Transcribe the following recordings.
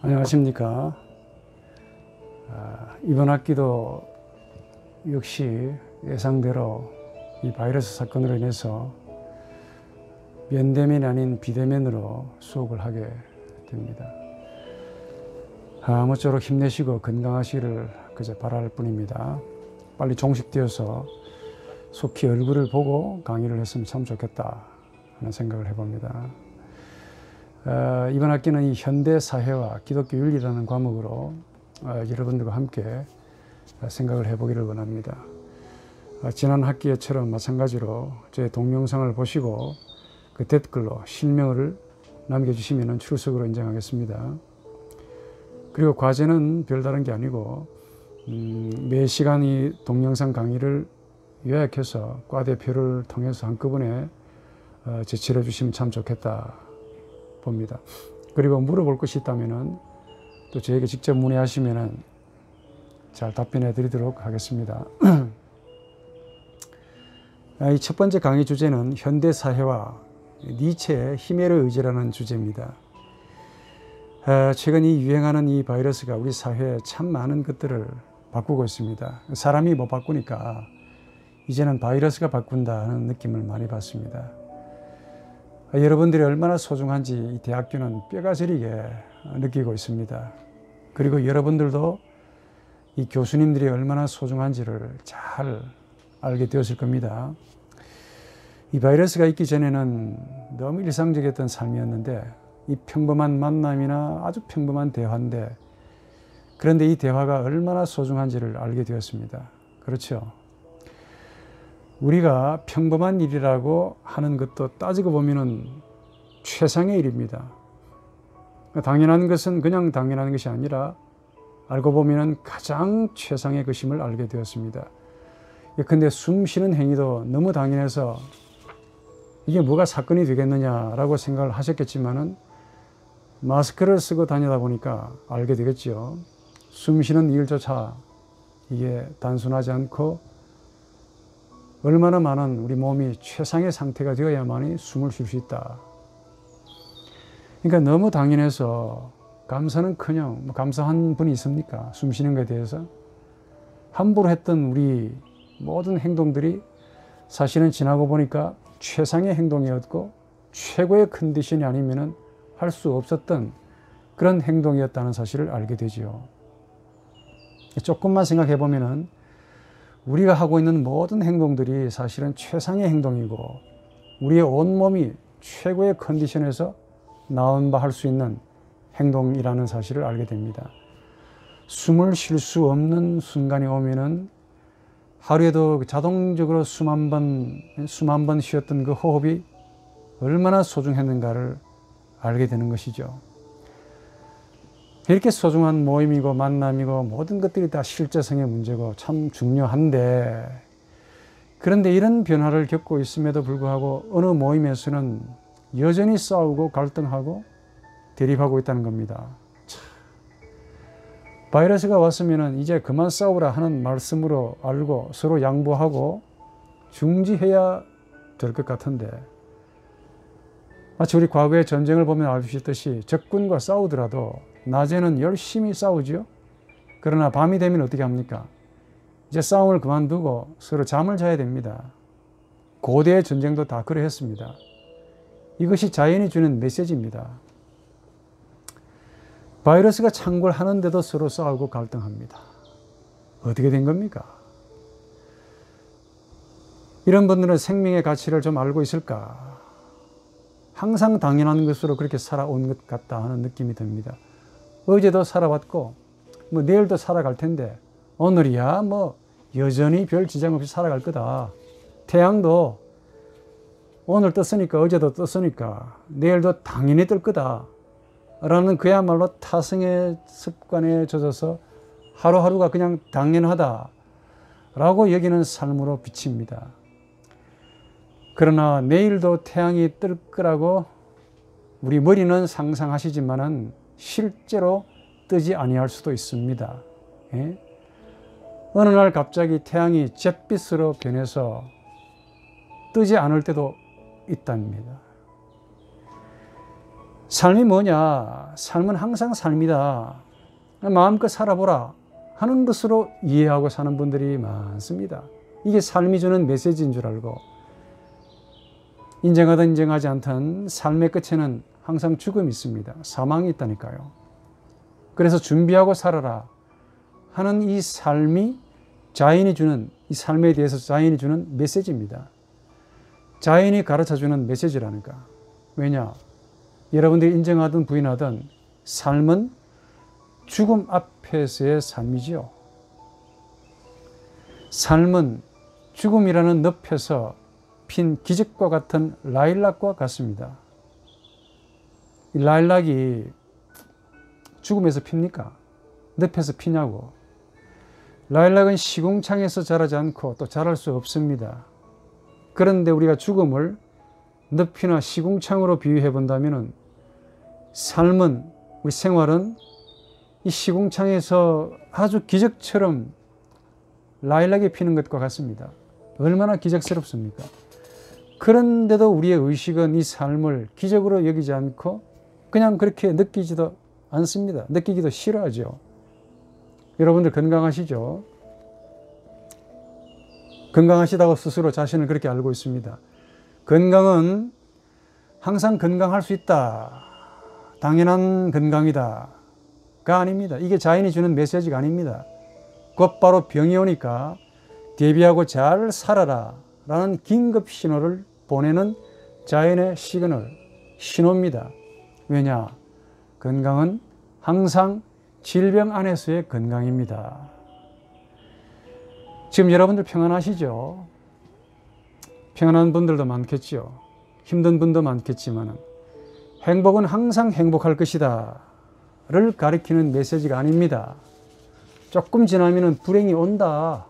안녕하십니까. 이번 학기도 역시 예상대로 이 바이러스 사건으로 인해서 면대면이 아닌 비대면으로 수업을 하게 됩니다. 아무쪼록 힘내시고 건강하시기를 그저 바랄 뿐입니다. 빨리 종식되어서 속히 얼굴을 보고 강의를 했으면 참 좋겠다 하는 생각을 해봅니다. 이번 학기는 이 현대사회와 기독교 윤리라는 과목으로 여러분들과 함께 생각을 해보기를 원합니다. 지난 학기에처럼 마찬가지로 제 동영상을 보시고 그 댓글로 실명을 남겨주시면 출석으로 인정하겠습니다. 그리고 과제는 별다른 게 아니고 매 시간 이 동영상 강의를 요약해서 과대표를 통해서 한꺼번에 제출해 주시면 참 좋겠다 봅니다. 그리고 물어볼 것이 있다면 또 저에게 직접 문의하시면 잘 답변해 드리도록 하겠습니다. 이 첫 번째 강의 주제는 현대사회와 니체의 힘의 의지라는 주제입니다. 최근 이 유행하는 이 바이러스가 우리 사회에 참 많은 것들을 바꾸고 있습니다. 사람이 못 바꾸니까 이제는 바이러스가 바꾼다는 느낌을 많이 받습니다. 여러분들이 얼마나 소중한지 이 대학교는 뼈가 저리게 느끼고 있습니다. 그리고 여러분들도 이 교수님들이 얼마나 소중한지를 잘 알게 되었을 겁니다. 이 바이러스가 있기 전에는 너무 일상적이었던 삶이었는데 이 평범한 만남이나 아주 평범한 대화인데 그런데 이 대화가 얼마나 소중한지를 알게 되었습니다. 그렇죠? 우리가 평범한 일이라고 하는 것도 따지고 보면은 최상의 일입니다. 당연한 것은 그냥 당연한 것이 아니라 알고 보면은 가장 최상의 것임을 알게 되었습니다. 근데 숨 쉬는 행위도 너무 당연해서 이게 뭐가 사건이 되겠느냐라고 생각을 하셨겠지만은 마스크를 쓰고 다니다 보니까 알게 되겠죠. 숨 쉬는 일조차 이게 단순하지 않고 얼마나 많은 우리 몸이 최상의 상태가 되어야만이 숨을 쉴 수 있다. 그러니까 너무 당연해서 감사는커녕 감사한 분이 있습니까? 숨 쉬는 것에 대해서 함부로 했던 우리 모든 행동들이 사실은 지나고 보니까 최상의 행동이었고 최고의 컨디션이 아니면은 할 수 없었던 그런 행동이었다는 사실을 알게 되지요. 조금만 생각해 보면은 우리가 하고 있는 모든 행동들이 사실은 최상의 행동이고 우리의 온몸이 최고의 컨디션에서 나온 바 할 수 있는 행동이라는 사실을 알게 됩니다. 숨을 쉴 수 없는 순간이 오면은 하루에도 자동적으로 숨 한 번 쉬었던 그 호흡이 얼마나 소중했는가를 알게 되는 것이죠. 이렇게 소중한 모임이고 만남이고 모든 것들이 다 실제성의 문제고 참 중요한데 그런데 이런 변화를 겪고 있음에도 불구하고 어느 모임에서는 여전히 싸우고 갈등하고 대립하고 있다는 겁니다. 바이러스가 왔으면 이제 그만 싸우라 하는 말씀으로 알고 서로 양보하고 중지해야 될 것 같은데 마치 우리 과거의 전쟁을 보면 알 수 있듯이 적군과 싸우더라도 낮에는 열심히 싸우죠. 그러나 밤이 되면 어떻게 합니까? 이제 싸움을 그만두고 서로 잠을 자야 됩니다. 고대의 전쟁도 다 그러했습니다. 이것이 자연이 주는 메시지입니다. 바이러스가 창궐하는데도 서로 싸우고 갈등합니다. 어떻게 된 겁니까? 이런 분들은 생명의 가치를 좀 알고 있을까? 항상 당연한 것으로 그렇게 살아온 것 같다 하는 느낌이 듭니다. 어제도 살아왔고 내일도 살아갈 텐데 오늘이야 여전히 별 지장 없이 살아갈 거다. 태양도 오늘 떴으니까 어제도 떴으니까 내일도 당연히 뜰 거다 라는 그야말로 타성의 습관에 젖어서 하루하루가 그냥 당연하다 라고 여기는 삶으로 비칩니다. 그러나 내일도 태양이 뜰 거라고 우리 머리는 상상하시지만은 실제로 뜨지 아니할 수도 있습니다. 예? 어느 날 갑자기 태양이 잿빛으로 변해서 뜨지 않을 때도 있답니다. 삶이 뭐냐? 삶은 항상 삶이다. 마음껏 살아보라 하는 것으로 이해하고 사는 분들이 많습니다. 이게 삶이 주는 메시지인 줄 알고 인정하든 인정하지 않든 삶의 끝에는 항상 죽음이 있습니다. 사망이 있다니까요. 그래서 준비하고 살아라 하는 이 삶이 자연이 주는, 이 삶에 대해서 자연이 주는 메시지입니다. 자연이 가르쳐주는 메시지라니까. 왜냐? 여러분들이 인정하든 부인하든 삶은 죽음 앞에서의 삶이지요. 삶은 죽음이라는 늪에서 핀 기적과 같은 라일락과 같습니다. 이 라일락이 죽음에서 핍니까? 늪에서 피냐고. 라일락은 시궁창에서 자라지 않고 또 자랄 수 없습니다. 그런데 우리가 죽음을 늪이나 시궁창으로 비유해 본다면 삶은, 우리 생활은 이 시궁창에서 아주 기적처럼 라일락이 피는 것과 같습니다. 얼마나 기적스럽습니까? 그런데도 우리의 의식은 이 삶을 기적으로 여기지 않고 그냥 그렇게 느끼지도 않습니다. 느끼기도 싫어하죠. 여러분들 건강하시죠? 건강하시다고 스스로 자신을 그렇게 알고 있습니다. 건강은 항상 건강할 수 있다. 당연한 건강이다. 가 아닙니다. 이게 자연이 주는 메시지가 아닙니다. 곧바로 병이 오니까 대비하고 잘 살아라 라는 긴급 신호를 보내는 자연의 시그널, 신호입니다. 왜냐? 건강은 항상 질병 안에서의 건강입니다. 지금 여러분들 평안하시죠? 평안한 분들도 많겠죠. 힘든 분도 많겠지만 행복은 항상 행복할 것이다 를 가리키는 메시지가 아닙니다. 조금 지나면 불행이 온다.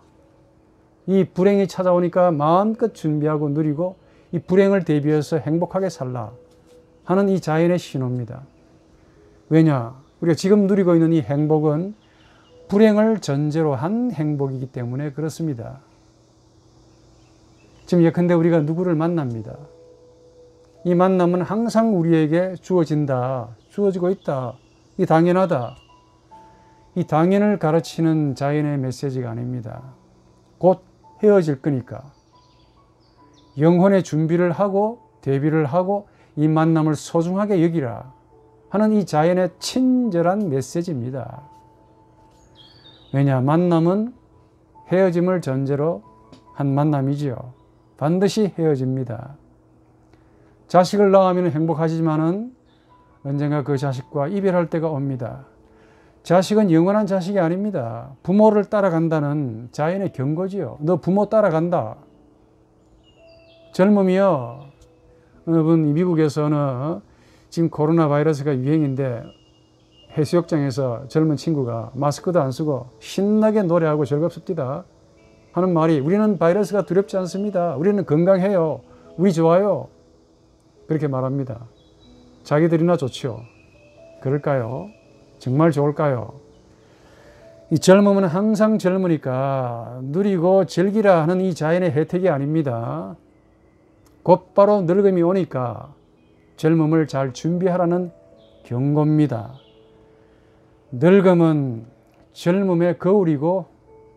이 불행이 찾아오니까 마음껏 준비하고 누리고 이 불행을 대비해서 행복하게 살라 하는 이 자연의 신호입니다. 왜냐? 우리가 지금 누리고 있는 이 행복은 불행을 전제로 한 행복이기 때문에 그렇습니다. 지금 예컨대 우리가 누구를 만납니다. 이 만남은 항상 우리에게 주어진다, 주어지고 있다, 이 당연하다. 이 당연을 가르치는 자연의 메시지가 아닙니다. 곧 헤어질 거니까. 영혼의 준비를 하고 대비를 하고 이 만남을 소중하게 여기라 하는 이 자연의 친절한 메시지입니다. 왜냐? 만남은 헤어짐을 전제로 한 만남이지요. 반드시 헤어집니다. 자식을 낳으면 행복하지만은 언젠가 그 자식과 이별할 때가 옵니다. 자식은 영원한 자식이 아닙니다. 부모를 따라간다는 자연의 경고지요. 너 부모 따라간다. 젊음이요. 어느 분 미국에서는 지금 코로나 바이러스가 유행인데 해수욕장에서 젊은 친구가 마스크도 안 쓰고 신나게 노래하고 즐겁습니다 하는 말이, 우리는 바이러스가 두렵지 않습니다. 우리는 건강해요. 우리 좋아요. 그렇게 말합니다. 자기들이나 좋죠. 그럴까요? 정말 좋을까요? 이 젊음은 항상 젊으니까 누리고 즐기라 하는 이 자연의 혜택이 아닙니다. 곧바로 늙음이 오니까 젊음을 잘 준비하라는 경고입니다. 늙음은 젊음의 거울이고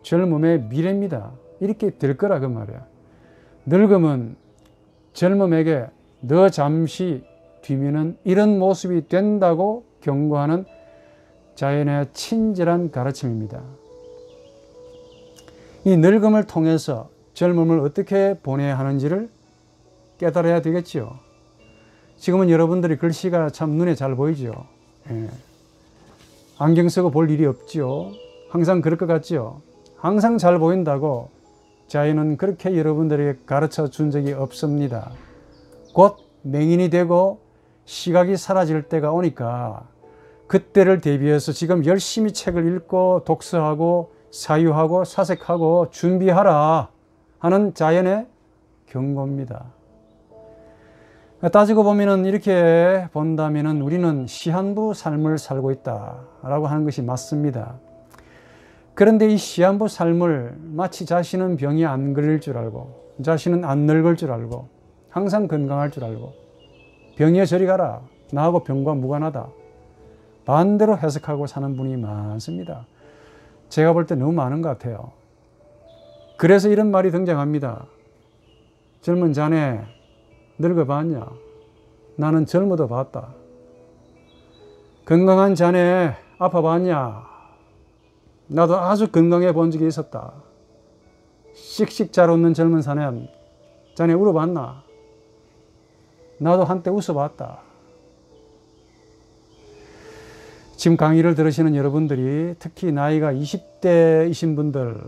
젊음의 미래입니다. 이렇게 될 거라 그 말이야. 늙음은 젊음에게 너 잠시 뒤면은 이런 모습이 된다고 경고하는 자연의 친절한 가르침입니다. 이 늙음을 통해서 젊음을 어떻게 보내야 하는지를 깨달아야 되겠지요. 지금은 여러분들이 글씨가 참 눈에 잘 보이죠. 예. 안경 쓰고 볼 일이 없지요. 항상 그럴 것 같지요. 항상 잘 보인다고 자연은 그렇게 여러분들에게 가르쳐 준 적이 없습니다. 곧 맹인이 되고 시각이 사라질 때가 오니까 그때를 대비해서 지금 열심히 책을 읽고 독서하고 사유하고 사색하고 준비하라 하는 자연의 경고입니다. 따지고 보면은 이렇게 본다면은 우리는 시한부 삶을 살고 있다라고 하는 것이 맞습니다. 그런데 이 시한부 삶을 마치 자신은 병이 안 걸릴 줄 알고 자신은 안 늙을 줄 알고 항상 건강할 줄 알고 병이여 저리 가라 나하고 병과 무관하다. 반대로 해석하고 사는 분이 많습니다. 제가 볼 때 너무 많은 것 같아요. 그래서 이런 말이 등장합니다. 젊은 자네 늙어봤냐? 나는 젊어도 봤다. 건강한 자네 아파봤냐? 나도 아주 건강해 본 적이 있었다. 씩씩 잘 웃는 젊은 자네 울어봤나? 나도 한때 웃어봤다. 지금 강의를 들으시는 여러분들이 특히 나이가 20대이신 분들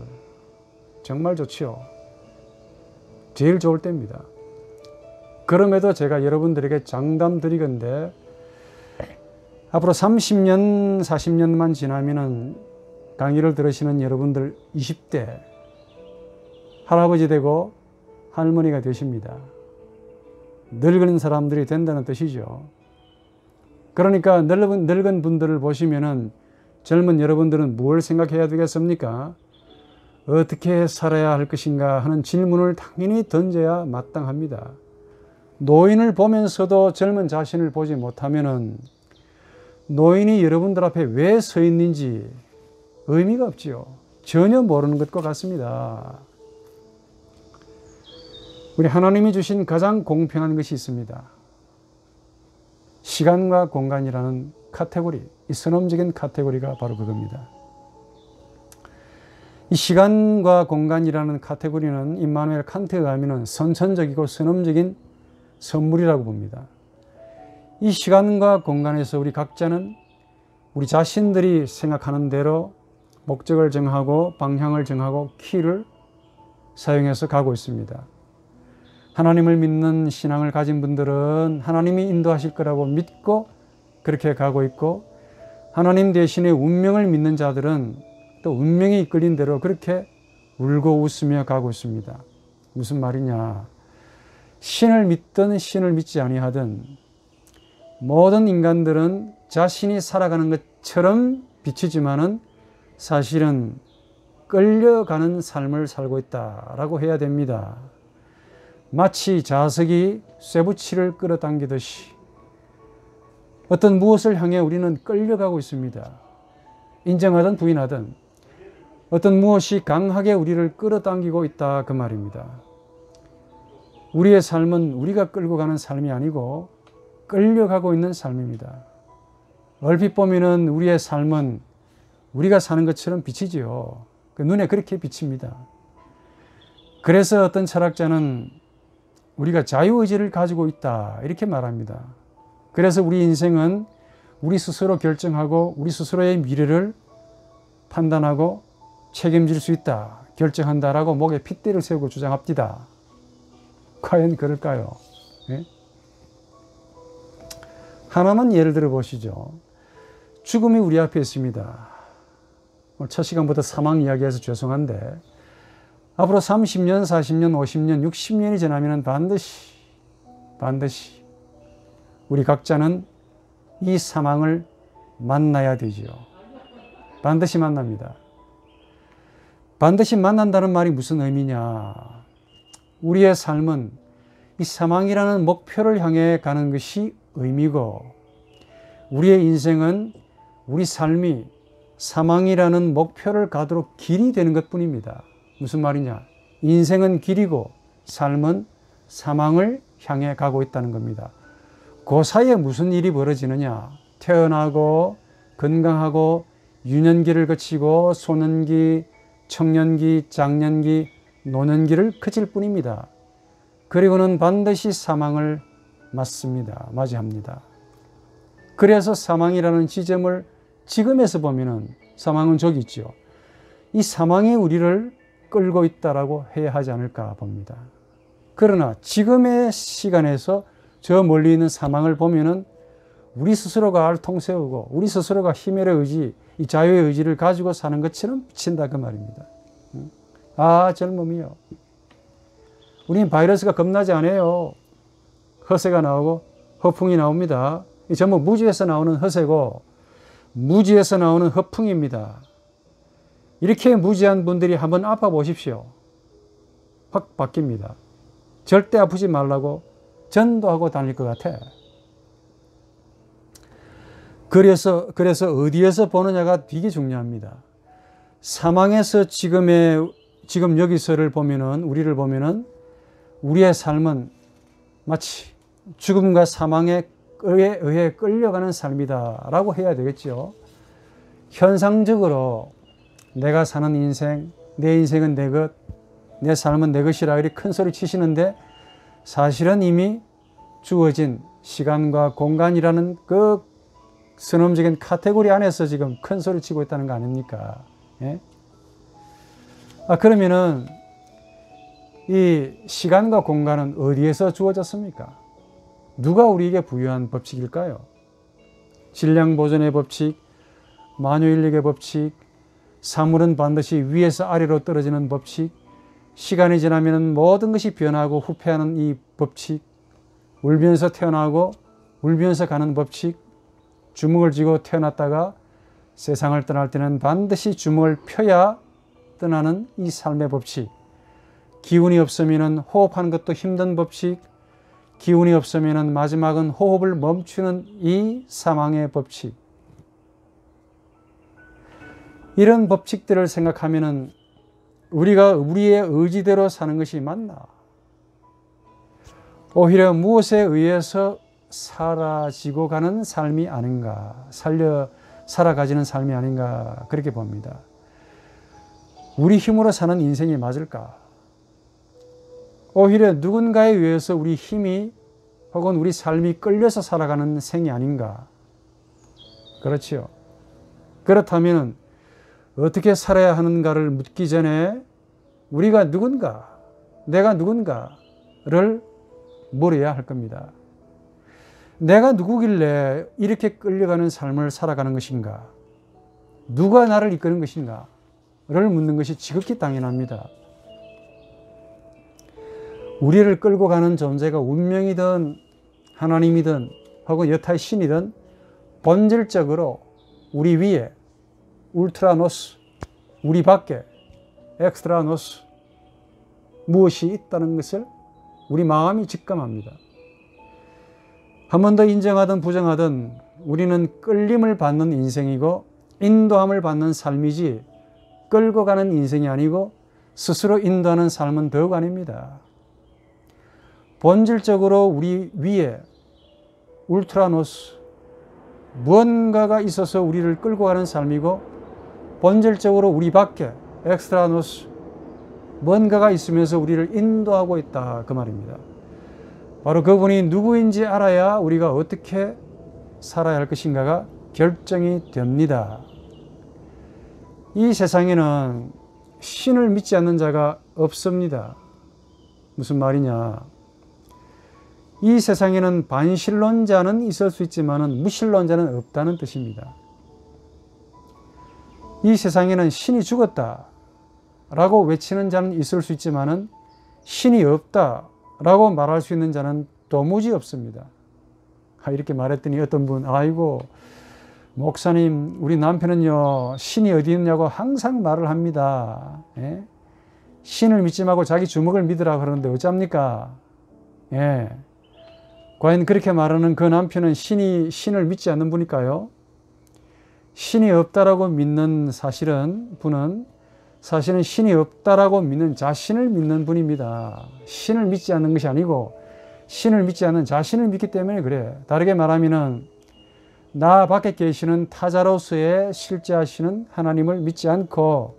정말 좋지요. 제일 좋을 때입니다. 그럼에도 제가 여러분들에게 장담 드리건대 앞으로 30년, 40년만 지나면은 강의를 들으시는 여러분들 20대 할아버지 되고 할머니가 되십니다. 늙은 사람들이 된다는 뜻이죠. 그러니까 늙은 분들을 보시면은 젊은 여러분들은 뭘 생각해야 되겠습니까? 어떻게 살아야 할 것인가 하는 질문을 당연히 던져야 마땅합니다. 노인을 보면서도 젊은 자신을 보지 못하면은 노인이 여러분들 앞에 왜 서 있는지 의미가 없지요. 전혀 모르는 것과 같습니다. 우리 하나님이 주신 가장 공평한 것이 있습니다. 시간과 공간이라는 카테고리, 이 선언적인 카테고리가 바로 그겁니다. 이 시간과 공간이라는 카테고리는 임마누엘 칸트에 의하면 선천적이고 선언적인 선물이라고 봅니다. 이 시간과 공간에서 우리 각자는 우리 자신들이 생각하는 대로 목적을 정하고 방향을 정하고 키를 사용해서 가고 있습니다. 하나님을 믿는 신앙을 가진 분들은 하나님이 인도하실 거라고 믿고 그렇게 가고 있고, 하나님 대신에 운명을 믿는 자들은 또 운명이 이끌린 대로 그렇게 울고 웃으며 가고 있습니다. 무슨 말이냐? 신을 믿든 신을 믿지 아니하든 모든 인간들은 자신이 살아가는 것처럼 비치지만은 사실은 끌려가는 삶을 살고 있다라고 해야 됩니다. 마치 자석이 쇠붙이를 끌어당기듯이 어떤 무엇을 향해 우리는 끌려가고 있습니다. 인정하든 부인하든 어떤 무엇이 강하게 우리를 끌어당기고 있다, 그 말입니다. 우리의 삶은 우리가 끌고 가는 삶이 아니고 끌려가고 있는 삶입니다. 얼핏 보면은 우리의 삶은 우리가 사는 것처럼 비치지요. 눈에 그렇게 비칩니다. 그래서 어떤 철학자는 우리가 자유의지를 가지고 있다, 이렇게 말합니다. 그래서 우리 인생은 우리 스스로 결정하고 우리 스스로의 미래를 판단하고 책임질 수 있다, 결정한다라고 목에 핏대를 세우고 주장합니다. 과연 그럴까요? 네? 하나만 예를 들어 보시죠. 죽음이 우리 앞에 있습니다. 오늘 첫 시간부터 사망 이야기해서 죄송한데 앞으로 30년, 40년, 50년, 60년이 지나면 반드시 우리 각자는 이 사망을 만나야 되지요. 반드시 만납니다. 반드시 만난다는 말이 무슨 의미냐? 우리의 삶은 이 사망이라는 목표를 향해 가는 것이 의미고, 우리의 인생은 우리 삶이 사망이라는 목표를 가도록 길이 되는 것뿐입니다. 무슨 말이냐? 인생은 길이고 삶은 사망을 향해 가고 있다는 겁니다. 그 사이에 무슨 일이 벌어지느냐? 태어나고 건강하고 유년기를 거치고 소년기, 청년기, 장년기, 노년기를 거칠 뿐입니다. 그리고는 반드시 사망을 맞이합니다. 그래서 사망이라는 지점을 지금에서 보면은 사망은 저기 있죠. 이 사망이 우리를 끌고 있다라고 해야 하지 않을까 봅니다. 그러나 지금의 시간에서 저 멀리 있는 사망을 보면은 우리 스스로가 알통 세우고 우리 스스로가 힘의 의지, 이 자유의 의지를 가지고 사는 것처럼 비친다, 그 말입니다. 아, 젊음이요. 우리는 바이러스가 겁나지 않아요. 허세가 나오고 허풍이 나옵니다. 이 전부 무지에서 나오는 허세고 무지에서 나오는 허풍입니다. 이렇게 무지한 분들이 한번 아파 보십시오. 확 바뀝니다. 절대 아프지 말라고 전도하고 다닐 것 같아. 그래서 어디에서 보느냐가 되게 중요합니다. 사망에서 지금 여기서를 보면은, 우리를 보면은 우리의 삶은 마치 죽음과 사망에 의해 끌려가는 삶이다라고 해야 되겠죠. 현상적으로 내가 사는 인생, 내 인생은 내 것, 내 삶은 내 것이라 이렇게 큰 소리 치시는데 사실은 이미 주어진 시간과 공간이라는 그 선언적인 카테고리 안에서 지금 큰 소리 치고 있다는 거 아닙니까? 예? 그러면은 이 시간과 공간은 어디에서 주어졌습니까? 누가 우리에게 부여한 법칙일까요? 질량보존의 법칙, 만유인력의 법칙, 사물은 반드시 위에서 아래로 떨어지는 법칙, 시간이 지나면 모든 것이 변하고 후퇴하는 이 법칙, 울면서 태어나고 울면서 가는 법칙, 주먹을 쥐고 태어났다가 세상을 떠날 때는 반드시 주먹을 펴야 떠나는 이 삶의 법칙, 기운이 없으면 호흡하는 것도 힘든 법칙, 기운이 없으면 마지막은 호흡을 멈추는 이 사망의 법칙. 이런 법칙들을 생각하면 우리가 우리의 의지대로 사는 것이 맞나? 오히려 무엇에 의해서 사라지고 가는 삶이 아닌가, 살아가지는 삶이 아닌가, 그렇게 봅니다. 우리 힘으로 사는 인생이 맞을까? 오히려 누군가에 의해서 우리 힘이 혹은 우리 삶이 끌려서 살아가는 생이 아닌가? 그렇지요. 그렇다면 어떻게 살아야 하는가를 묻기 전에 우리가 누군가, 내가 누군가를 물어야 할 겁니다. 내가 누구길래 이렇게 끌려가는 삶을 살아가는 것인가? 누가 나를 이끄는 것인가? 를 묻는 것이 지극히 당연합니다. 우리를 끌고 가는 존재가 운명이든 하나님이든 혹은 여타의 신이든 본질적으로 우리 위에 울트라노스, 우리 밖에 엑스트라노스 무엇이 있다는 것을 우리 마음이 직감합니다. 한 번 더 인정하든 부정하든 우리는 끌림을 받는 인생이고 인도함을 받는 삶이지 끌고 가는 인생이 아니고 스스로 인도하는 삶은 더욱 아닙니다. 본질적으로 우리 위에 울트라노스, 무언가가 있어서 우리를 끌고 가는 삶이고 본질적으로 우리 밖에 엑스트라노스, 뭔가가 있으면서 우리를 인도하고 있다, 그 말입니다. 바로 그분이 누구인지 알아야 우리가 어떻게 살아야 할 것인가가 결정이 됩니다. 이 세상에는 신을 믿지 않는 자가 없습니다. 무슨 말이냐? 이 세상에는 반신론자는 있을 수 있지만 무신론자는 없다는 뜻입니다. 이 세상에는 신이 죽었다라고 외치는 자는 있을 수 있지만 신이 없다라고 말할 수 있는 자는 도무지 없습니다. 이렇게 말했더니 어떤 분, 아이고 목사님, 우리 남편은요 신이 어디 있냐고 항상 말을 합니다. 예? 신을 믿지 말고 자기 주먹을 믿으라고 그러는데 어쩝니까? 예. 과연 그렇게 말하는 그 남편은 신을 믿지 않는 분일까요? 신이 없다라고 믿는 분은 사실은 신이 없다라고 믿는 자신을 믿는 분입니다. 신을 믿지 않는 것이 아니고 신을 믿지 않는 자신을 믿기 때문에 그래. 다르게 말하면은 나 밖에 계시는 타자로서의 실제하시는 하나님을 믿지 않고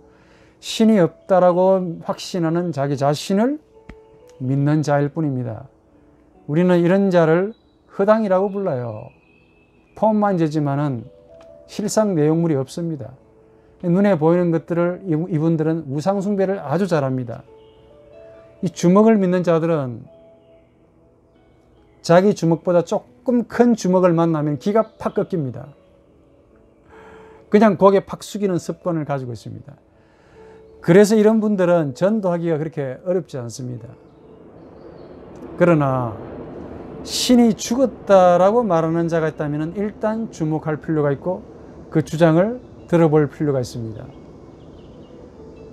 신이 없다라고 확신하는 자기 자신을 믿는 자일 뿐입니다. 우리는 이런 자를 허당이라고 불러요. 폼만 재지만은 실상 내용물이 없습니다. 눈에 보이는 것들을 이분들은 우상 숭배를 아주 잘합니다. 이 주먹을 믿는 자들은 자기 주먹보다 조금 큰 주먹을 만나면 기가 팍 꺾입니다. 그냥 고개 팍 숙이는 습관을 가지고 있습니다. 그래서 이런 분들은 전도하기가 그렇게 어렵지 않습니다. 그러나 신이 죽었다라고 말하는 자가 있다면 일단 주목할 필요가 있고 그 주장을 들어볼 필요가 있습니다.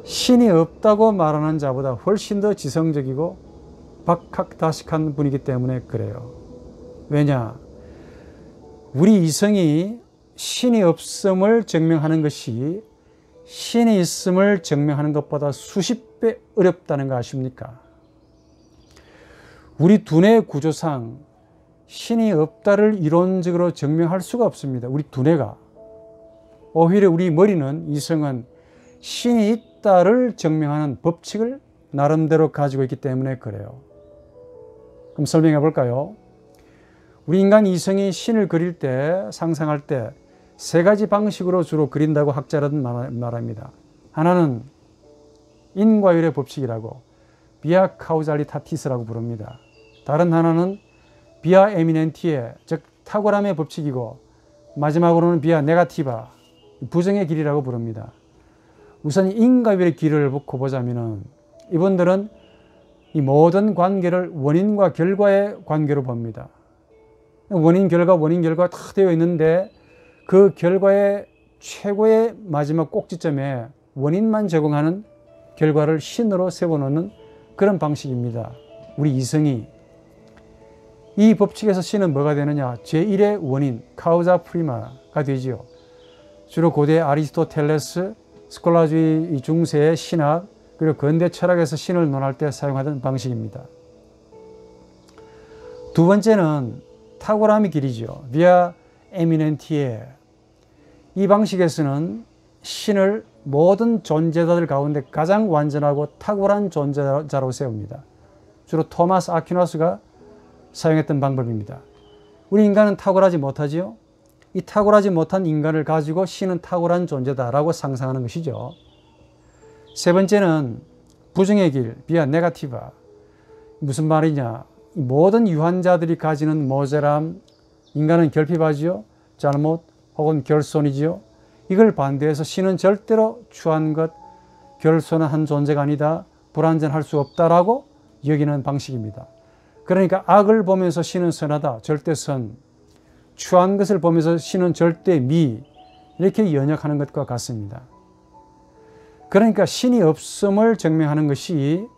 신이 없다고 말하는 자보다 훨씬 더 지성적이고 박학다식한 분이기 때문에 그래요. 왜냐? 우리 이성이 신이 없음을 증명하는 것이 신이 있음을 증명하는 것보다 수십 배 어렵다는 거 아십니까? 우리 두뇌 구조상 신이 없다를 이론적으로 증명할 수가 없습니다. 우리 두뇌가. 오히려 우리 머리는, 이성은 신이 있다를 증명하는 법칙을 나름대로 가지고 있기 때문에 그래요. 그럼 설명해 볼까요? 우리 인간 이성이 신을 그릴 때, 상상할 때 세 가지 방식으로 주로 그린다고 학자들은 말합니다. 하나는 인과율의 법칙이라고, 비아 카우잘리타티스라고 부릅니다. 다른 하나는 비아 에미넨티에, 즉 탁월함의 법칙이고, 마지막으로는 비아 네가티바, 부정의 길이라고 부릅니다. 우선 인과율의 길을 놓고 보자면은 이분들은 이 모든 관계를 원인과 결과의 관계로 봅니다. 원인, 결과 다 되어 있는데 그 결과의 최고의 마지막 꼭지점에 원인만 제공하는 결과를 신으로 세워놓는 그런 방식입니다. 우리 이성이. 이 법칙에서 신은 뭐가 되느냐? 제1의 원인, 카우자 프리마가 되지요. 주로 고대 아리스토텔레스, 스콜라주의 중세의 신학, 그리고 근대 철학에서 신을 논할 때 사용하던 방식입니다. 두 번째는 탁월함의 길이죠. 비아 에미넨티에. 이 방식에서는 신을 모든 존재자들 가운데 가장 완전하고 탁월한 존재자로 세웁니다. 주로 토마스 아퀴나스가 사용했던 방법입니다. 우리 인간은 탁월하지 못하지요. 이 탁월하지 못한 인간을 가지고 신은 탁월한 존재다라고 상상하는 것이죠. 세 번째는 부정의 길, 비아 네가티바. 무슨 말이냐? 모든 유한자들이 가지는 모자람, 인간은 결핍하지요, 잘못 혹은 결손이지요. 이걸 반대해서 신은 절대로 추한 것, 결손한 존재가 아니다, 불완전할 수 없다라고 여기는 방식입니다. 그러니까 악을 보면서 신은 선하다, 절대 선, 추한 것을 보면서 신은 절대 미, 이렇게 연역하는 것과 같습니다. 그러니까 신이 없음을 증명하는 것이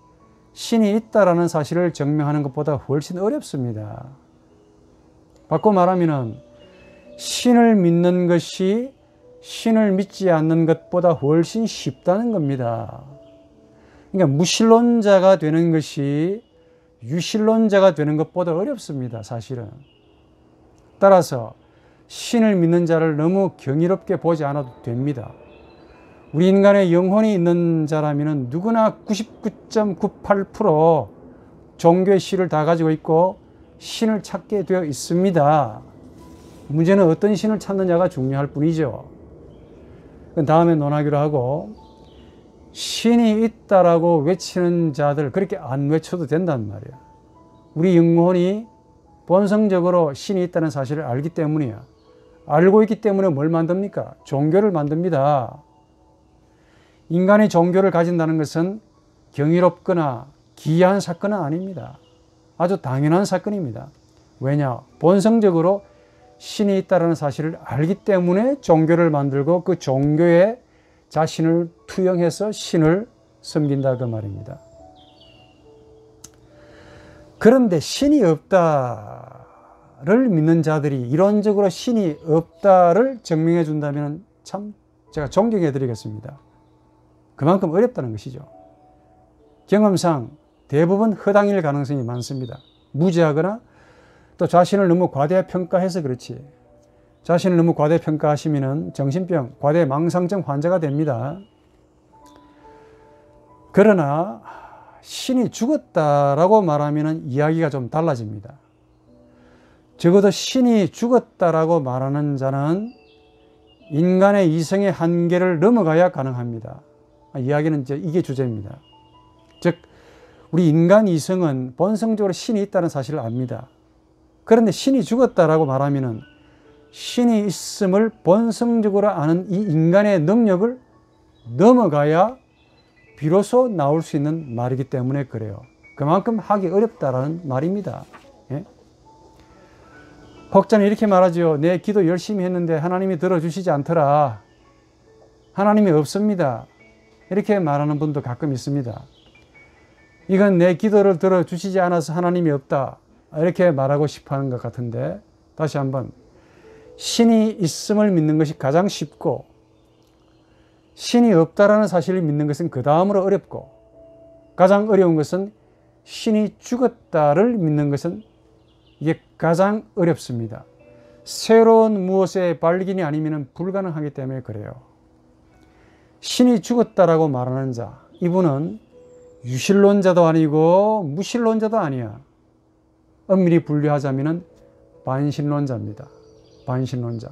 신이 있다라는 사실을 증명하는 것보다 훨씬 어렵습니다. 바꿔 말하면 신을 믿는 것이 신을 믿지 않는 것보다 훨씬 쉽다는 겁니다. 그러니까 무신론자가 되는 것이 유신론자가 되는 것보다 어렵습니다, 사실은. 따라서 신을 믿는 자를 너무 경이롭게 보지 않아도 됩니다. 우리 인간의 영혼이 있는 자라면 누구나 99.98% 종교의 씨를 다 가지고 있고 신을 찾게 되어 있습니다. 문제는 어떤 신을 찾느냐가 중요할 뿐이죠. 그 다음에 논하기로 하고, 신이 있다라고 외치는 자들 그렇게 안 외쳐도 된단 말이야. 우리 영혼이 본성적으로 신이 있다는 사실을 알기 때문이야. 알고 있기 때문에 뭘 만듭니까? 종교를 만듭니다. 인간이 종교를 가진다는 것은 경이롭거나 기이한 사건은 아닙니다. 아주 당연한 사건입니다. 왜냐? 본성적으로 신이 있다는 사실을 알기 때문에 종교를 만들고 그 종교에 자신을 투영해서 신을 섬긴다 그 말입니다. 그런데 신이 없다를 믿는 자들이 이론적으로 신이 없다를 증명해 준다면 참 제가 존경해 드리겠습니다. 그만큼 어렵다는 것이죠. 경험상 대부분 허당일 가능성이 많습니다. 무지하거나 또 자신을 너무 과대평가해서 그렇지. 자신을 너무 과대평가하시면 정신병, 과대망상증 환자가 됩니다. 그러나 신이 죽었다라고 말하면 이야기가 좀 달라집니다. 적어도 신이 죽었다라고 말하는 자는 인간의 이성의 한계를 넘어가야 가능합니다. 이야기는 이제 이게 주제입니다. 즉 우리 인간 이성은 본성적으로 신이 있다는 사실을 압니다. 그런데 신이 죽었다라고 말하면 신이 있음을 본성적으로 아는 이 인간의 능력을 넘어가야 비로소 나올 수 있는 말이기 때문에 그래요. 그만큼 하기 어렵다라는 말입니다. 예? 혹자는 이렇게 말하죠. 내 기도 열심히 했는데 하나님이 들어주시지 않더라. 하나님이 없습니다. 이렇게 말하는 분도 가끔 있습니다. 이건 내 기도를 들어주시지 않아서 하나님이 없다. 이렇게 말하고 싶어 하는 것 같은데 다시 한번 신이 있음을 믿는 것이 가장 쉽고 신이 없다라는 사실을 믿는 것은 그 다음으로 어렵고 가장 어려운 것은 신이 죽었다를 믿는 것은 이게 가장 어렵습니다. 새로운 무엇의 발견이 아니면 불가능하기 때문에 그래요. 신이 죽었다라고 말하는 자, 이분은 유실론자도 아니고 무실론자도 아니야. 엄밀히 분류하자면 반신론자입니다. 반신론자.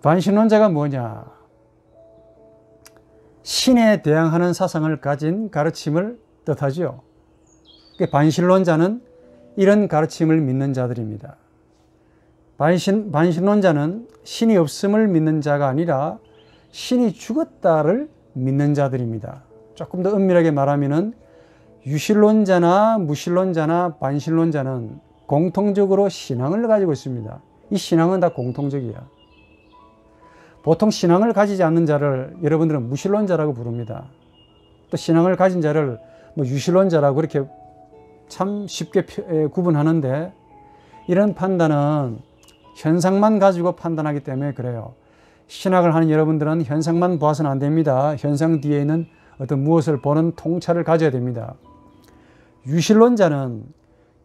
반신론자가 뭐냐? 신에 대항하는 사상을 가진 가르침을 뜻하죠. 반신론자는 이런 가르침을 믿는 자들입니다. 반신론자는 신이 없음을 믿는 자가 아니라 신이 죽었다를 믿는 자들입니다. 조금 더 엄밀하게 말하면 유실론자나 무실론자나 반신론자는 공통적으로 신앙을 가지고 있습니다. 이 신앙은 다 공통적이야. 보통 신앙을 가지지 않는 자를 여러분들은 무신론자라고 부릅니다. 또 신앙을 가진 자를 유실론자라고 그렇게 참 쉽게 구분하는데, 이런 판단은 현상만 가지고 판단하기 때문에 그래요. 신학을 하는 여러분들은 현상만 봐서는 안 됩니다. 현상 뒤에 있는 어떤 무엇을 보는 통찰을 가져야 됩니다. 유실론자는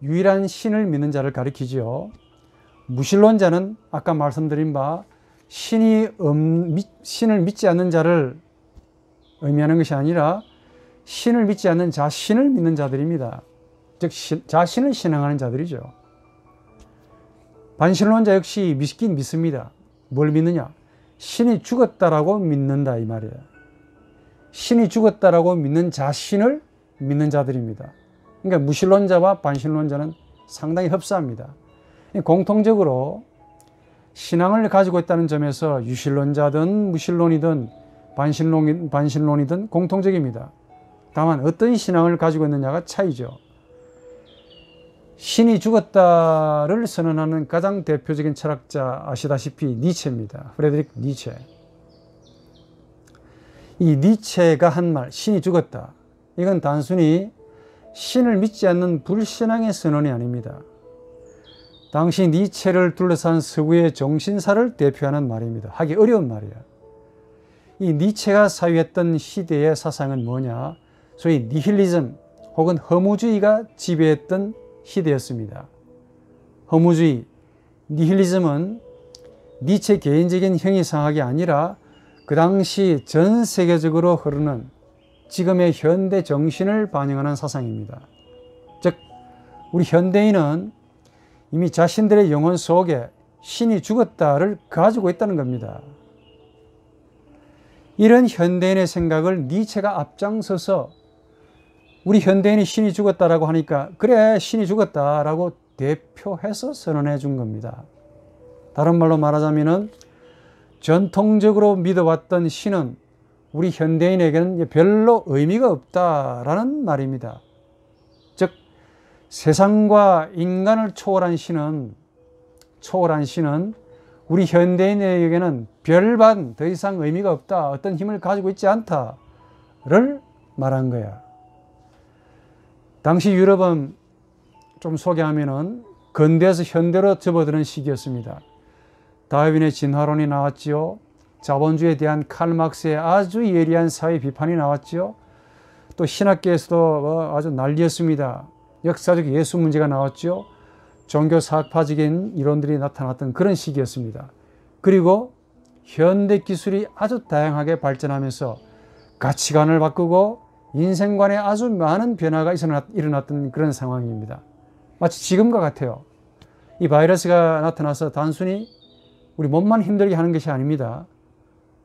유일한 신을 믿는 자를 가리키지요. 무신론자는 아까 말씀드린 바 신을 믿지 않는 자를 의미하는 것이 아니라 신을 믿지 않는 자신을 믿는 자들입니다. 즉 자신을 신앙하는 자들이죠. 반신론자 역시 믿긴 믿습니다. 뭘 믿느냐? 신이 죽었다라고 믿는다 이 말이에요. 신이 죽었다라고 믿는 자신을 믿는 자들입니다. 그러니까 무신론자와 반신론자는 상당히 흡사합니다. 공통적으로 신앙을 가지고 있다는 점에서 유신론자든 무신론이든 반신론이든 공통적입니다. 다만 어떤 신앙을 가지고 있느냐가 차이죠. 신이 죽었다를 선언하는 가장 대표적인 철학자 아시다시피 니체입니다. 프레드리크 니체. 이 니체가 한 말, 신이 죽었다. 이건 단순히 신을 믿지 않는 불신앙의 선언이 아닙니다. 당시 니체를 둘러싼 서구의 정신사를 대표하는 말입니다. 하기 어려운 말이야. 이 니체가 사유했던 시대의 사상은 뭐냐? 소위 니힐리즘 혹은 허무주의가 지배했던 시대였습니다. 허무주의, 니힐리즘은 니체 개인적인 형이상학이 아니라 그 당시 전 세계적으로 흐르는 지금의 현대 정신을 반영하는 사상입니다. 즉 우리 현대인은 이미 자신들의 영혼 속에 신이 죽었다를 가지고 있다는 겁니다. 이런 현대인의 생각을 니체가 앞장서서 우리 현대인이 신이 죽었다라고 하니까 그래 신이 죽었다라고 대표해서 선언해 준 겁니다. 다른 말로 말하자면 전통적으로 믿어왔던 신은 우리 현대인에게는 별로 의미가 없다라는 말입니다. 즉 세상과 인간을 초월한 신은 우리 현대인에게는 별반 더 이상 의미가 없다, 어떤 힘을 가지고 있지 않다를 말한 거야. 당시 유럽은 좀 소개하면은 근대에서 현대로 접어드는 시기였습니다. 다윈의 진화론이 나왔지요. 자본주의에 대한 칼 막스의 아주 예리한 사회 비판이 나왔지요. 또 신학계에서도 아주 난리였습니다. 역사적 예수 문제가 나왔죠. 종교 사학파적인 이론들이 나타났던 그런 시기였습니다. 그리고 현대 기술이 아주 다양하게 발전하면서 가치관을 바꾸고 인생관에 아주 많은 변화가 일어났던 그런 상황입니다. 마치 지금과 같아요. 이 바이러스가 나타나서 단순히 우리 몸만 힘들게 하는 것이 아닙니다.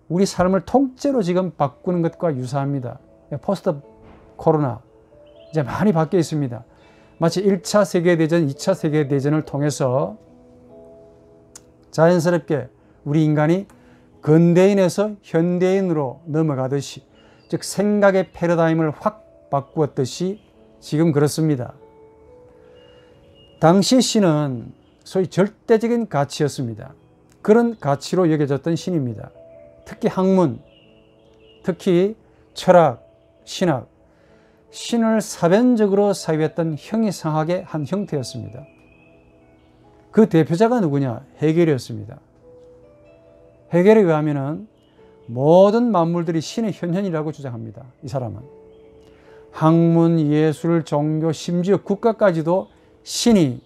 우리 삶을 통째로 지금 바꾸는 것과 유사합니다. 포스트 코로나 이제 많이 바뀌어 있습니다. 마치 1차 세계대전, 2차 세계대전을 통해서 자연스럽게 우리 인간이 근대인에서 현대인으로 넘어가듯이, 즉 생각의 패러다임을 확 바꾸었듯이 지금 그렇습니다. 당시 신은 소위 절대적인 가치였습니다. 그런 가치로 여겨졌던 신입니다. 특히 학문, 특히 철학, 신학, 신을 사변적으로 사유했던 형이상학의 한 형태였습니다. 그 대표자가 누구냐? 해겔이었습니다. 해겔에 의하면은 모든 만물들이 신의 현현이라고 주장합니다. 이 사람은. 학문, 예술, 종교, 심지어 국가까지도 신이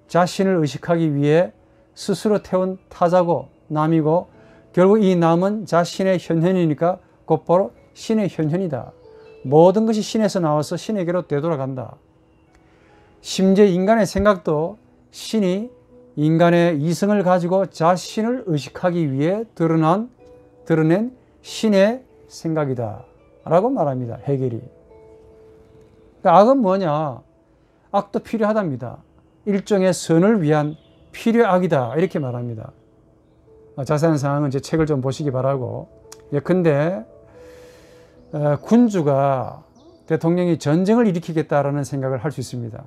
자신을 의식하기 위해 스스로 태운 타자고 남이고 결국 이 남은 자신의 현현이니까 곧바로 신의 현현이다. 모든 것이 신에서 나와서 신에게로 되돌아간다. 심지어 인간의 생각도 신이 인간의 이성을 가지고 자신을 의식하기 위해 드러낸 신의 생각이다 라고 말합니다. 해겔이. 그러니까 악은 뭐냐? 악도 필요하답니다. 일종의 선을 위한 필요악이다 이렇게 말합니다. 자세한 사항은 제 책을 좀 보시기 바라고. 예컨대 군주가 대통령이 전쟁을 일으키겠다라는 생각을 할 수 있습니다.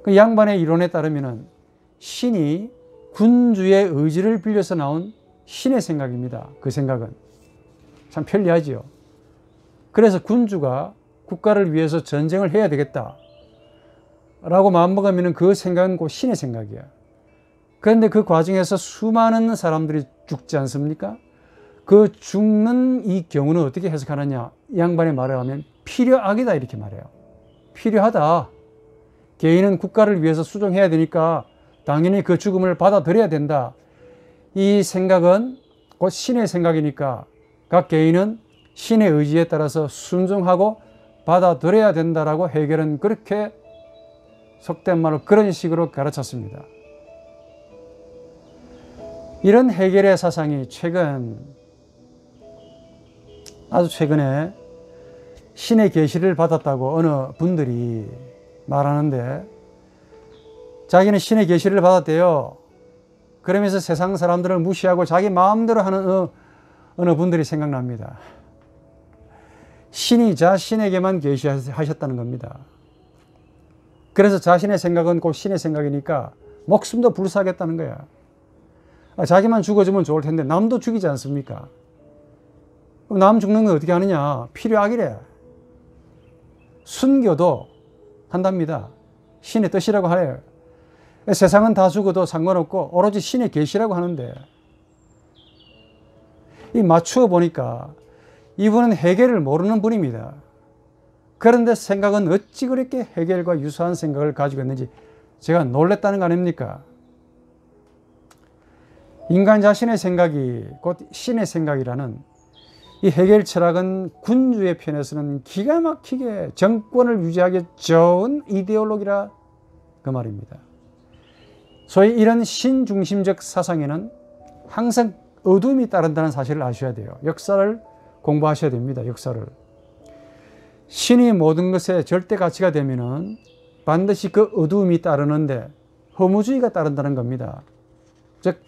그 양반의 이론에 따르면 신이 군주의 의지를 빌려서 나온 신의 생각입니다. 그 생각은 참 편리하지요. 그래서 군주가 국가를 위해서 전쟁을 해야 되겠다 라고 마음먹으면 그 생각은 곧 신의 생각이야. 그런데 그 과정에서 수많은 사람들이 죽지 않습니까? 그 죽는 이 경우는 어떻게 해석하느냐? 이 양반의 말을 하면 필요악이다 이렇게 말해요. 필요하다. 개인은 국가를 위해서 수종해야 되니까 당연히 그 죽음을 받아들여야 된다. 이 생각은 곧 신의 생각이니까 각 개인은 신의 의지에 따라서 순종하고 받아들여야 된다라고 해겔은 그렇게 속된 말로 그런 식으로 가르쳤습니다. 이런 해겔의 사상이 아주 최근에 신의 계시를 받았다고 어느 분들이 말하는데 자기는 신의 계시를 받았대요. 그러면서 세상 사람들을 무시하고 자기 마음대로 하는 어느 분들이 생각납니다. 신이 자신에게만 계시하셨다는 겁니다. 그래서 자신의 생각은 곧 신의 생각이니까 목숨도 불사하겠다는 거야. 자기만 죽어주면 좋을 텐데 남도 죽이지 않습니까? 남 죽는 건 어떻게 하느냐? 필요악이래. 순교도 한답니다. 신의 뜻이라고 하래요. 세상은 다 죽어도 상관없고 오로지 신의 계시라고 하는데 이 맞추어 보니까 이분은 해겔을 모르는 분입니다. 그런데 생각은 어찌 그렇게 해겔과 유사한 생각을 가지고 있는지 제가 놀랬다는 거 아닙니까? 인간 자신의 생각이 곧 신의 생각이라는 이 해겔 철학은 군주의 편에서는 기가 막히게 정권을 유지하기 좋은 이데올로기라 그 말입니다. 소위 이런 신중심적 사상에는 항상 어둠이 따른다는 사실을 아셔야 돼요. 역사를 공부하셔야 됩니다. 역사를. 신이 모든 것의 절대 가치가 되면은 반드시 그 어둠이 따르는데 허무주의가 따른다는 겁니다. 즉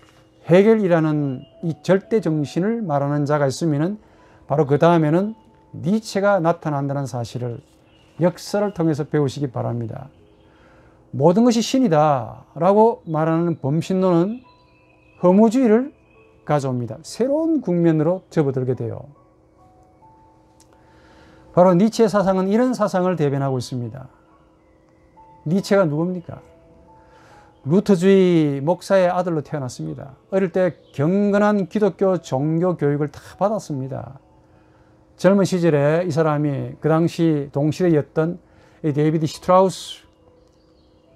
해겔이라는 이 절대 정신을 말하는 자가 있으면은 바로 그 다음에는 니체가 나타난다는 사실을 역사를 통해서 배우시기 바랍니다. 모든 것이 신이다 라고 말하는 범신론은 허무주의를 가져옵니다. 새로운 국면으로 접어들게 돼요. 바로 니체의 사상은 이런 사상을 대변하고 있습니다. 니체가 누굽니까? 루터주의 목사의 아들로 태어났습니다. 어릴 때 경건한 기독교 종교 교육을 다 받았습니다. 젊은 시절에 이 사람이 그 당시 동시대였던 데이비드 시트라우스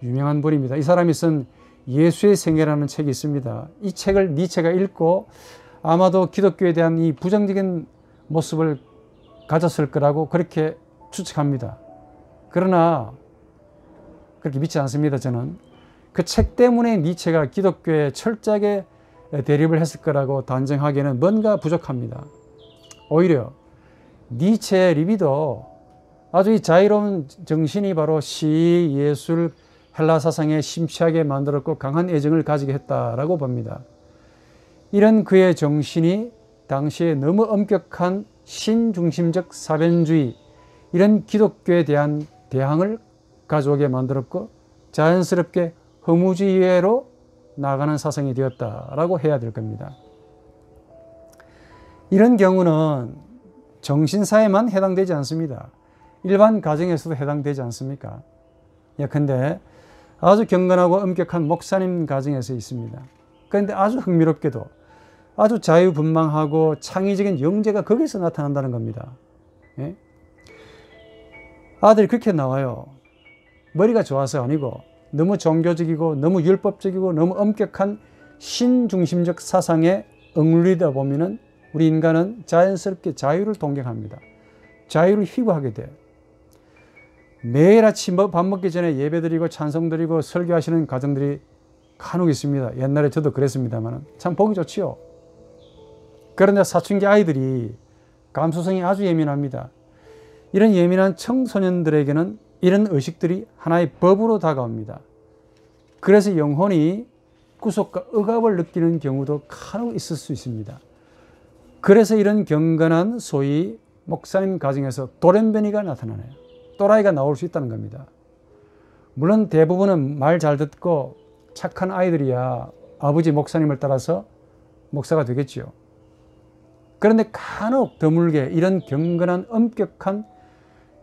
유명한 분입니다. 이 사람이 쓴 예수의 생애라는 책이 있습니다. 이 책을 니체가 읽고 아마도 기독교에 대한 이 부정적인 모습을 가졌을 거라고 그렇게 추측합니다. 그러나 그렇게 믿지 않습니다. 저는 그 책 때문에 니체가 기독교에 철저하게 대립을 했을 거라고 단정하기에는 뭔가 부족합니다. 오히려 니체의 리비도 아주 이 자유로운 정신이 바로 시, 예술, 헬라 사상에 심취하게 만들었고 강한 애정을 가지게 했다라고 봅니다. 이런 그의 정신이 당시에 너무 엄격한 신중심적 사변주의, 이런 기독교에 대한 대항을 가져오게 만들었고 자연스럽게 허무주의로 나가는 사상이 되었다라고 해야 될 겁니다. 이런 경우는 정신사에만 해당되지 않습니다. 일반 가정에서도 해당되지 않습니까? 예컨대 아주 경건하고 엄격한 목사님 가정에서 있습니다. 그런데 아주 흥미롭게도 아주 자유분방하고 창의적인 영재가 거기서 나타난다는 겁니다. 예? 아들이 그렇게 나와요. 머리가 좋아서 아니고 너무 종교적이고 너무 율법적이고 너무 엄격한 신중심적 사상에 억눌리다 보면은 우리 인간은 자연스럽게 자유를 동경합니다. 자유를 희구하게 돼. 매일 아침 밥 먹기 전에 예배드리고 찬송드리고 설교하시는 가정들이 간혹 있습니다. 옛날에 저도 그랬습니다만 참 보기 좋지요. 그런데 사춘기 아이들이 감수성이 아주 예민합니다. 이런 예민한 청소년들에게는 이런 의식들이 하나의 법으로 다가옵니다. 그래서 영혼이 구속과 억압을 느끼는 경우도 간혹 있을 수 있습니다. 그래서 이런 경건한 소위 목사님 가정에서 돌연변이가 나타나네요. 또라이가 나올 수 있다는 겁니다. 물론 대부분은 말 잘 듣고 착한 아이들이야 아버지 목사님을 따라서 목사가 되겠지요. 그런데 간혹 드물게 이런 경건한 엄격한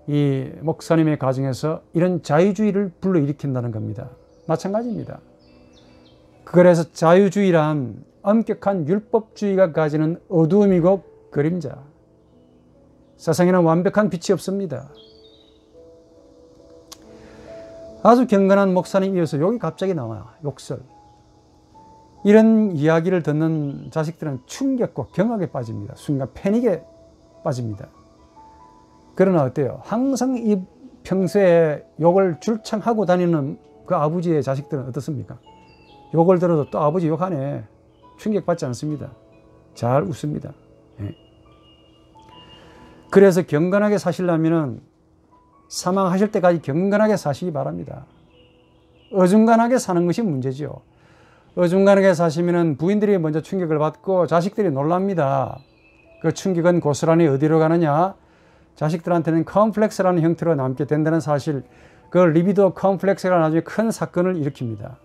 이 목사님의 가정에서 이런 자유주의를 불러일으킨다는 겁니다. 마찬가지입니다. 그래서 자유주의란 엄격한 율법주의가 가지는 어두움이고 그림자. 세상에는 완벽한 빛이 없습니다. 아주 경건한 목사님이어서 여기 갑자기 나와요. 욕설. 이런 이야기를 듣는 자식들은 충격과 경악에 빠집니다. 순간 패닉에 빠집니다. 그러나 어때요? 항상 이 평소에 욕을 줄창 하고 다니는 그 아버지의 자식들은 어떻습니까? 욕을 들어도 또 아버지 욕하네. 충격받지 않습니다. 잘 웃습니다. 예. 그래서 경건하게 사시려면 사망하실 때까지 경건하게 사시기 바랍니다. 어중간하게 사는 것이 문제죠. 어중간하게 사시면 부인들이 먼저 충격을 받고 자식들이 놀랍니다. 그 충격은 고스란히 어디로 가느냐? 자식들한테는 컴플렉스라는 형태로 남게 된다는 사실, 그 리비도 컴플렉스라는 아주 큰 사건을 일으킵니다.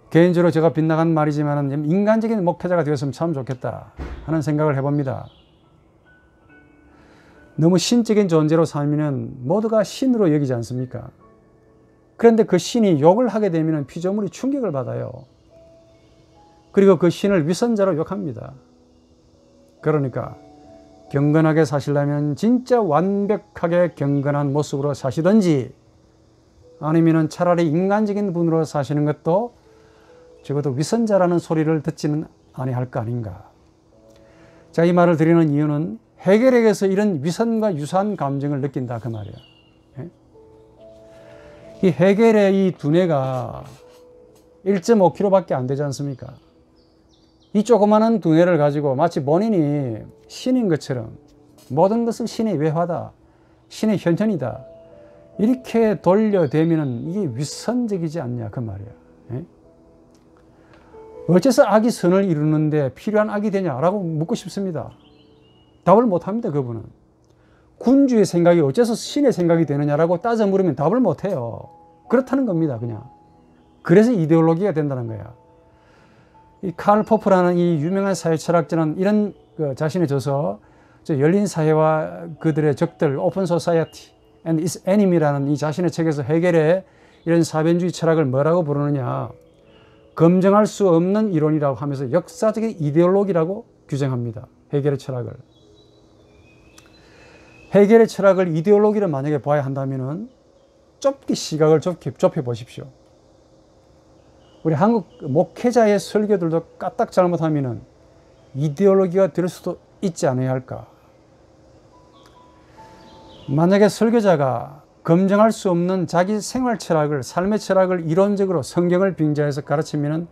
개인적으로 제가 빗나간 말이지만 인간적인 목회자가 되었으면 참 좋겠다 하는 생각을 해봅니다. 너무 신적인 존재로 살면 모두가 신으로 여기지 않습니까? 그런데 그 신이 욕을 하게 되면 피조물이 충격을 받아요. 그리고 그 신을 위선자로 욕합니다. 그러니까 경건하게 사시려면 진짜 완벽하게 경건한 모습으로 사시든지 아니면 차라리 인간적인 분으로 사시는 것도 적어도 위선자라는 소리를 듣지는 아니할 거 아닌가. 자, 이 말을 드리는 이유는 헤겔에게서 이런 위선과 유사한 감정을 느낀다 그 말이에요. 예? 이 헤겔의 이 두뇌가 1.5kg밖에 안 되지 않습니까? 이 조그마한 두뇌를 가지고 마치 본인이 신인 것처럼 모든 것은 신의 외화다, 신의 현현이다 이렇게 돌려대면 이게 위선적이지 않냐 그 말이야. 예? 어째서 악이 선을 이루는데 필요한 악이 되냐라고 묻고 싶습니다. 답을 못합니다. 그분은. 군주의 생각이 어째서 신의 생각이 되느냐라고 따져 물으면 답을 못해요. 그렇다는 겁니다. 그냥. 그래서 이데올로기가 된다는 거야. 이 칼 포프라는 이 유명한 사회 철학자는 이런 자신의 저서 열린 사회와 그들의 적들 오픈 소사이어티 and its enemy라는 이 자신의 책에서 헤겔의 이런 사변주의 철학을 뭐라고 부르느냐, 검증할 수 없는 이론이라고 하면서 역사적인 이데올로기라고 규정합니다. 헤겔의 철학을. 헤겔의 철학을 이데올로기를 만약에 봐야 한다면 시각을 좁혀 보십시오. 우리 한국 목회자의 설교들도 까딱 잘못하면 이데올로기가 될 수도 있지 않아야 할까. 만약에 설교자가 검증할 수 없는 자기 생활 철학을, 삶의 철학을 이론적으로 성경을 빙자해서 가르치면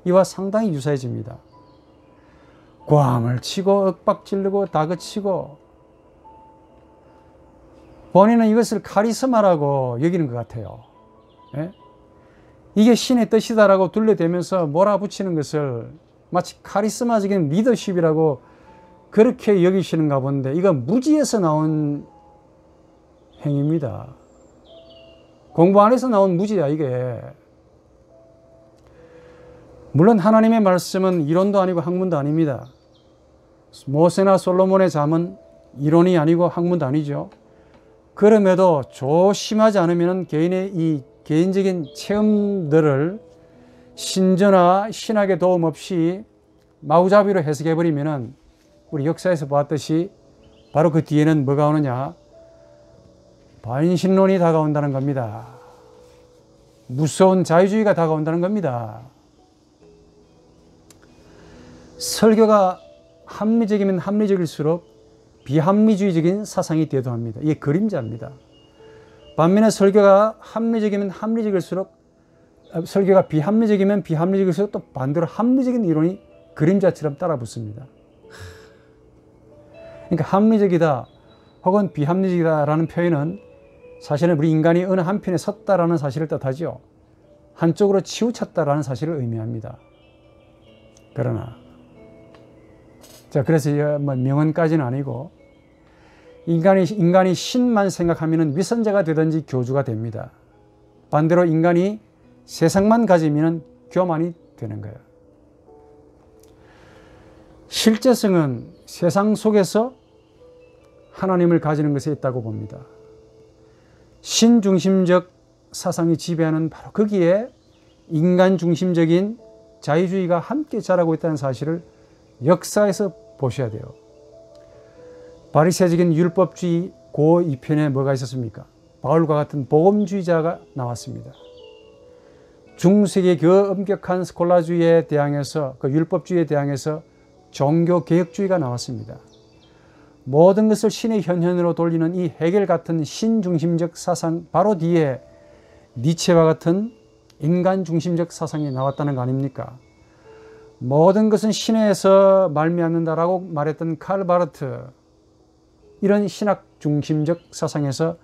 이와 상당히 유사해집니다. 꽝을 치고 윽박지르고 다그치고 본인은 이것을 카리스마라고 여기는 것 같아요. 예? 이게 신의 뜻이다라고 둘러대면서 몰아붙이는 것을 마치 카리스마적인 리더십이라고 그렇게 여기시는가 본데 이건 무지에서 나온 행위입니다. 공부 안에서 나온 무지야 이게. 물론 하나님의 말씀은 이론도 아니고 학문도 아닙니다. 모세나 솔로몬의 잠은 이론이 아니고 학문도 아니죠. 그럼에도 조심하지 않으면 개인의 이 개인적인 체험들을 신조나 신학의 도움 없이 마구잡이로 해석해버리면 우리 역사에서 보았듯이 바로 그 뒤에는 뭐가 오느냐? 반신론이 다가온다는 겁니다. 무서운 자유주의가 다가온다는 겁니다. 설교가 합리적이면 합리적일수록 비합리주의적인 사상이 대두합니다. 이게 그림자입니다. 반면에 설교가 합리적이면 합리적일수록 설교가 비합리적이면 비합리적일수록 또 반대로 합리적인 이론이 그림자처럼 따라붙습니다. 그러니까 합리적이다 혹은 비합리적이다라는 표현은 사실은 우리 인간이 어느 한편에 섰다라는 사실을 뜻하죠. 한쪽으로 치우쳤다라는 사실을 의미합니다. 그러나 자, 그래서 뭐 명언까지는 아니고 인간이 신만 생각하면 위선자가 되든지 교주가 됩니다. 반대로 인간이 세상만 가지면 교만이 되는 거예요. 실제성은 세상 속에서 하나님을 가지는 것에 있다고 봅니다. 신중심적 사상이 지배하는 바로 거기에 인간 중심적인 자유주의가 함께 자라고 있다는 사실을 역사에서 보셔야 돼요. 바리새적인 율법주의 고 2편에 뭐가 있었습니까? 바울과 같은 복음주의자가 나왔습니다. 중세기의 그 엄격한 스콜라주의에 대항해서 그 율법주의에 대항해서 종교개혁주의가 나왔습니다. 모든 것을 신의 현현으로 돌리는 이 헤겔 같은 신중심적 사상 바로 뒤에 니체와 같은 인간 중심적 사상이 나왔다는 거 아닙니까? 모든 것은 신에서 말미암는다라고 말했던 칼 바르트, 이런 신학 중심적 사상에서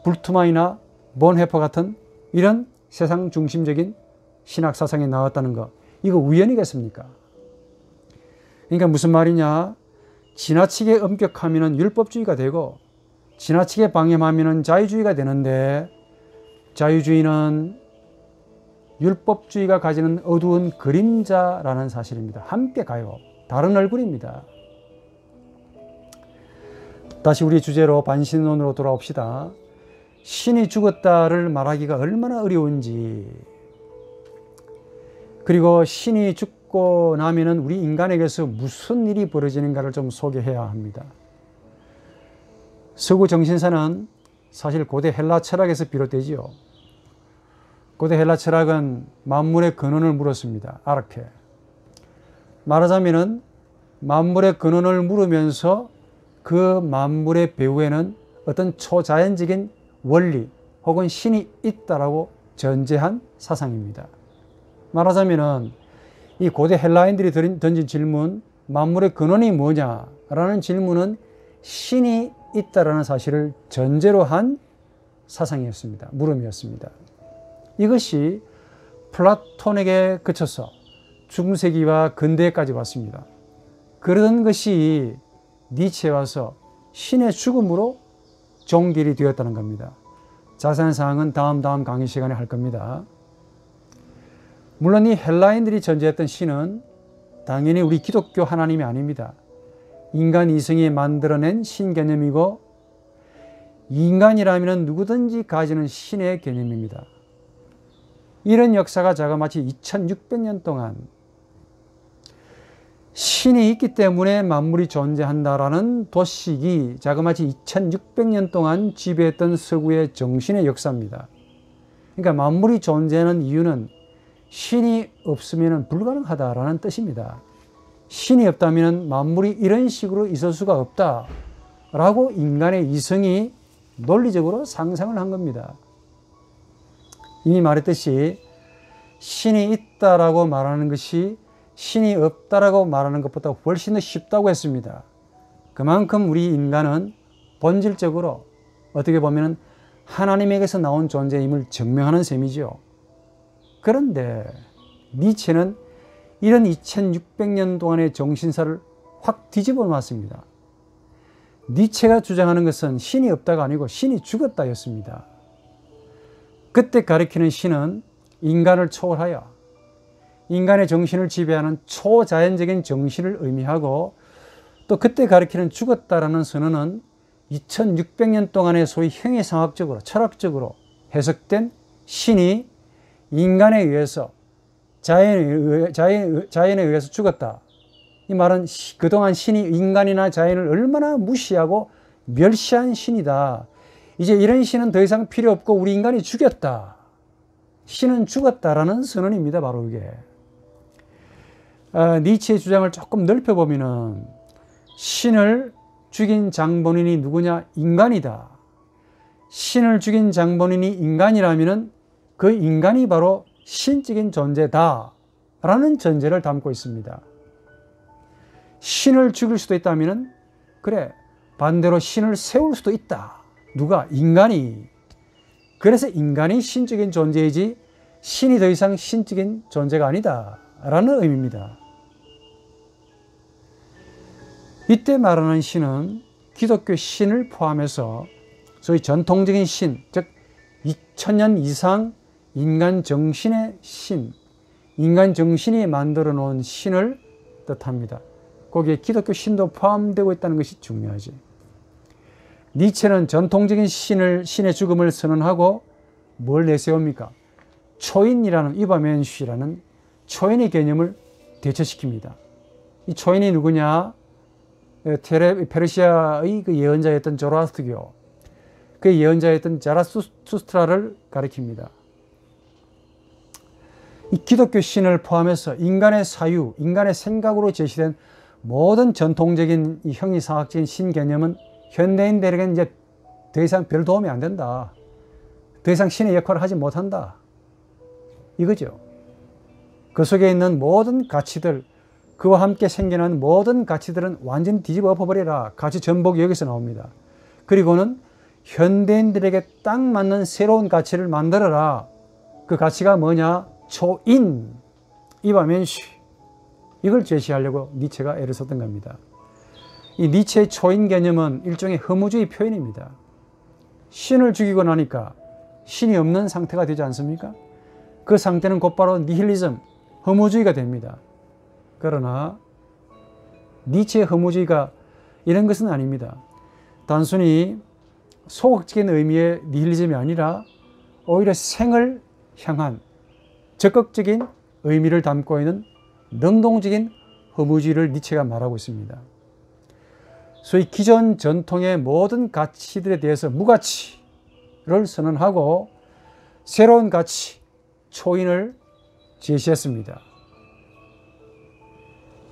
불트만이나 본헤퍼 같은 이런 세상 중심적인 신학 사상이 나왔다는 거, 이거 우연이겠습니까? 그러니까 무슨 말이냐? 지나치게 엄격하면 율법주의가 되고 지나치게 방임하면 자유주의가 되는데, 자유주의는 율법주의가 가지는 어두운 그림자라는 사실입니다. 함께 가요. 다른 얼굴입니다. 다시 우리 주제로 반신론으로 돌아옵시다. 신이 죽었다를 말하기가 얼마나 어려운지, 그리고 신이 죽고 나면은 우리 인간에게서 무슨 일이 벌어지는가를 좀 소개해야 합니다. 서구 정신사는 사실 고대 헬라 철학에서 비롯되지요. 고대 헬라 철학은 만물의 근원을 물었습니다. 아르케. 말하자면은 만물의 근원을 물으면서 그 만물의 배후에는 어떤 초자연적인 원리 혹은 신이 있다라고 전제한 사상입니다. 말하자면은 이 고대 헬라인들이 던진 질문, 만물의 근원이 뭐냐라는 질문은 신이 있다라는 사실을 전제로 한 사상이었습니다. 물음이었습니다. 이것이 플라톤에게 그쳐서 중세기와 근대까지 왔습니다. 그러던 것이 니체에 와서 신의 죽음으로 종결이 되었다는 겁니다. 자세한 사항은 다음 강의 시간에 할 겁니다. 물론 이 헬라인들이 전제했던 신은 당연히 우리 기독교 하나님이 아닙니다. 인간 이성이 만들어낸 신 개념이고, 인간이라면 누구든지 가지는 신의 개념입니다. 이런 역사가 자그마치 2600년 동안 신이 있기 때문에 만물이 존재한다라는 도식이 자그마치 2600년 동안 지배했던 서구의 정신의 역사입니다. 그러니까 만물이 존재하는 이유는 신이 없으면 불가능하다라는 뜻입니다. 신이 없다면 만물이 이런 식으로 있을 수가 없다라고 인간의 이성이 논리적으로 상상을 한 겁니다. 이미 말했듯이 신이 있다라고 말하는 것이 신이 없다라고 말하는 것보다 훨씬 더 쉽다고 했습니다. 그만큼 우리 인간은 본질적으로 어떻게 보면 하나님에게서 나온 존재임을 증명하는 셈이죠. 그런데 니체는 이런 2600년 동안의 정신사를 확 뒤집어 놨습니다. 니체가 주장하는 것은 신이 없다가 아니고 신이 죽었다였습니다. 그때 가리키는 신은 인간을 초월하여 인간의 정신을 지배하는 초자연적인 정신을 의미하고, 또 그때 가리키는 죽었다라는 선언은 2600년 동안의 소위 형이상학적으로 철학적으로 해석된 신이 인간에 의해서 자연에 의해서 죽었다. 이 말은 그동안 신이 인간이나 자연을 얼마나 무시하고 멸시한 신이다. 이제 이런 신은 더 이상 필요 없고 우리 인간이 죽였다. 신은 죽었다라는 선언입니다. 바로 이게. 니체의 주장을 조금 넓혀보면은 신을 죽인 장본인이 누구냐? 인간이다. 신을 죽인 장본인이 인간이라면은 그 인간이 바로 신적인 존재다. 라는 전제를 담고 있습니다. 신을 죽일 수도 있다면은 그래, 반대로 신을 세울 수도 있다. 누가? 인간이. 그래서 인간이 신적인 존재이지 신이 더 이상 신적인 존재가 아니다. 라는 의미입니다. 이때 말하는 신은 기독교 신을 포함해서 소위 전통적인 신, 즉 2000년 이상 인간 정신의 신, 인간 정신이 만들어 놓은 신을 뜻합니다. 거기에 기독교 신도 포함되고 있다는 것이 중요하지. 니체는 전통적인 신의 죽음을 선언하고 뭘 내세웁니까? 초인이라는 이바멘슈라는 초인의 개념을 대처시킵니다. 이 초인이 누구냐? 페르시아의 그 예언자였던 조로아스트교, 그 예언자였던 자라투스트라를 가리킵니다. 이 기독교 신을 포함해서 인간의 사유, 인간의 생각으로 제시된 모든 전통적인 이 형이상학적인 신 개념은 현대인들에게는 이제 더 이상 별 도움이 안 된다. 더 이상 신의 역할을 하지 못한다. 이거죠. 그 속에 있는 모든 가치들, 그와 함께 생겨난 모든 가치들은 완전히 뒤집어 엎어버리라. 가치 전복이 여기서 나옵니다. 그리고는 현대인들에게 딱 맞는 새로운 가치를 만들어라. 그 가치가 뭐냐? 초인, 이바멘슈. 이걸 제시하려고 니체가 애를 썼던 겁니다. 이 니체의 초인 개념은 일종의 허무주의 표현입니다. 신을 죽이고 나니까 신이 없는 상태가 되지 않습니까? 그 상태는 곧바로 니힐리즘, 허무주의가 됩니다. 그러나 니체의 허무주의가 이런 것은 아닙니다. 단순히 소극적인 의미의 니힐리즘이 아니라 오히려 생을 향한 적극적인 의미를 담고 있는 능동적인 허무주의를 니체가 말하고 있습니다. 소위 기존 전통의 모든 가치들에 대해서 무가치를 선언하고 새로운 가치, 초인을 제시했습니다.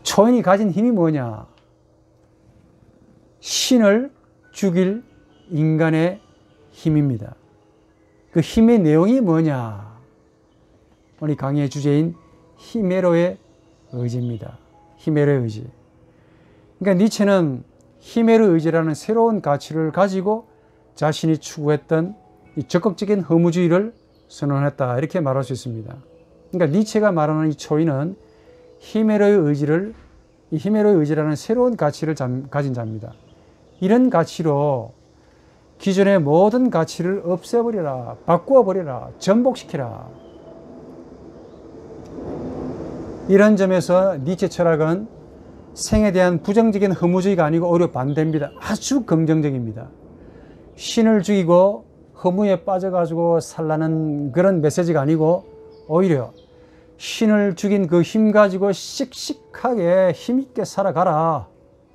초인이 가진 힘이 뭐냐? 신을 죽일 인간의 힘입니다. 그 힘의 내용이 뭐냐? 오늘 강의의 주제인 히메로의 의지입니다. 히메로의 의지. 그러니까 니체는 히메로 의지라는 새로운 가치를 가지고 자신이 추구했던 이 적극적인 허무주의를 선언했다. 이렇게 말할 수 있습니다. 그러니까 니체가 말하는 이 초인은 히메로의 의지를, 이 히메로의 의지라는 새로운 가치를 가진 자입니다. 이런 가치로 기존의 모든 가치를 없애버리라, 바꾸어버리라, 전복시키라. 이런 점에서 니체 철학은 생에 대한 부정적인 허무주의가 아니고 오히려 반대입니다. 아주 긍정적입니다. 신을 죽이고 허무에 빠져가지고 살라는 그런 메시지가 아니고 오히려 신을 죽인 그 힘 가지고 씩씩하게 힘있게 살아가라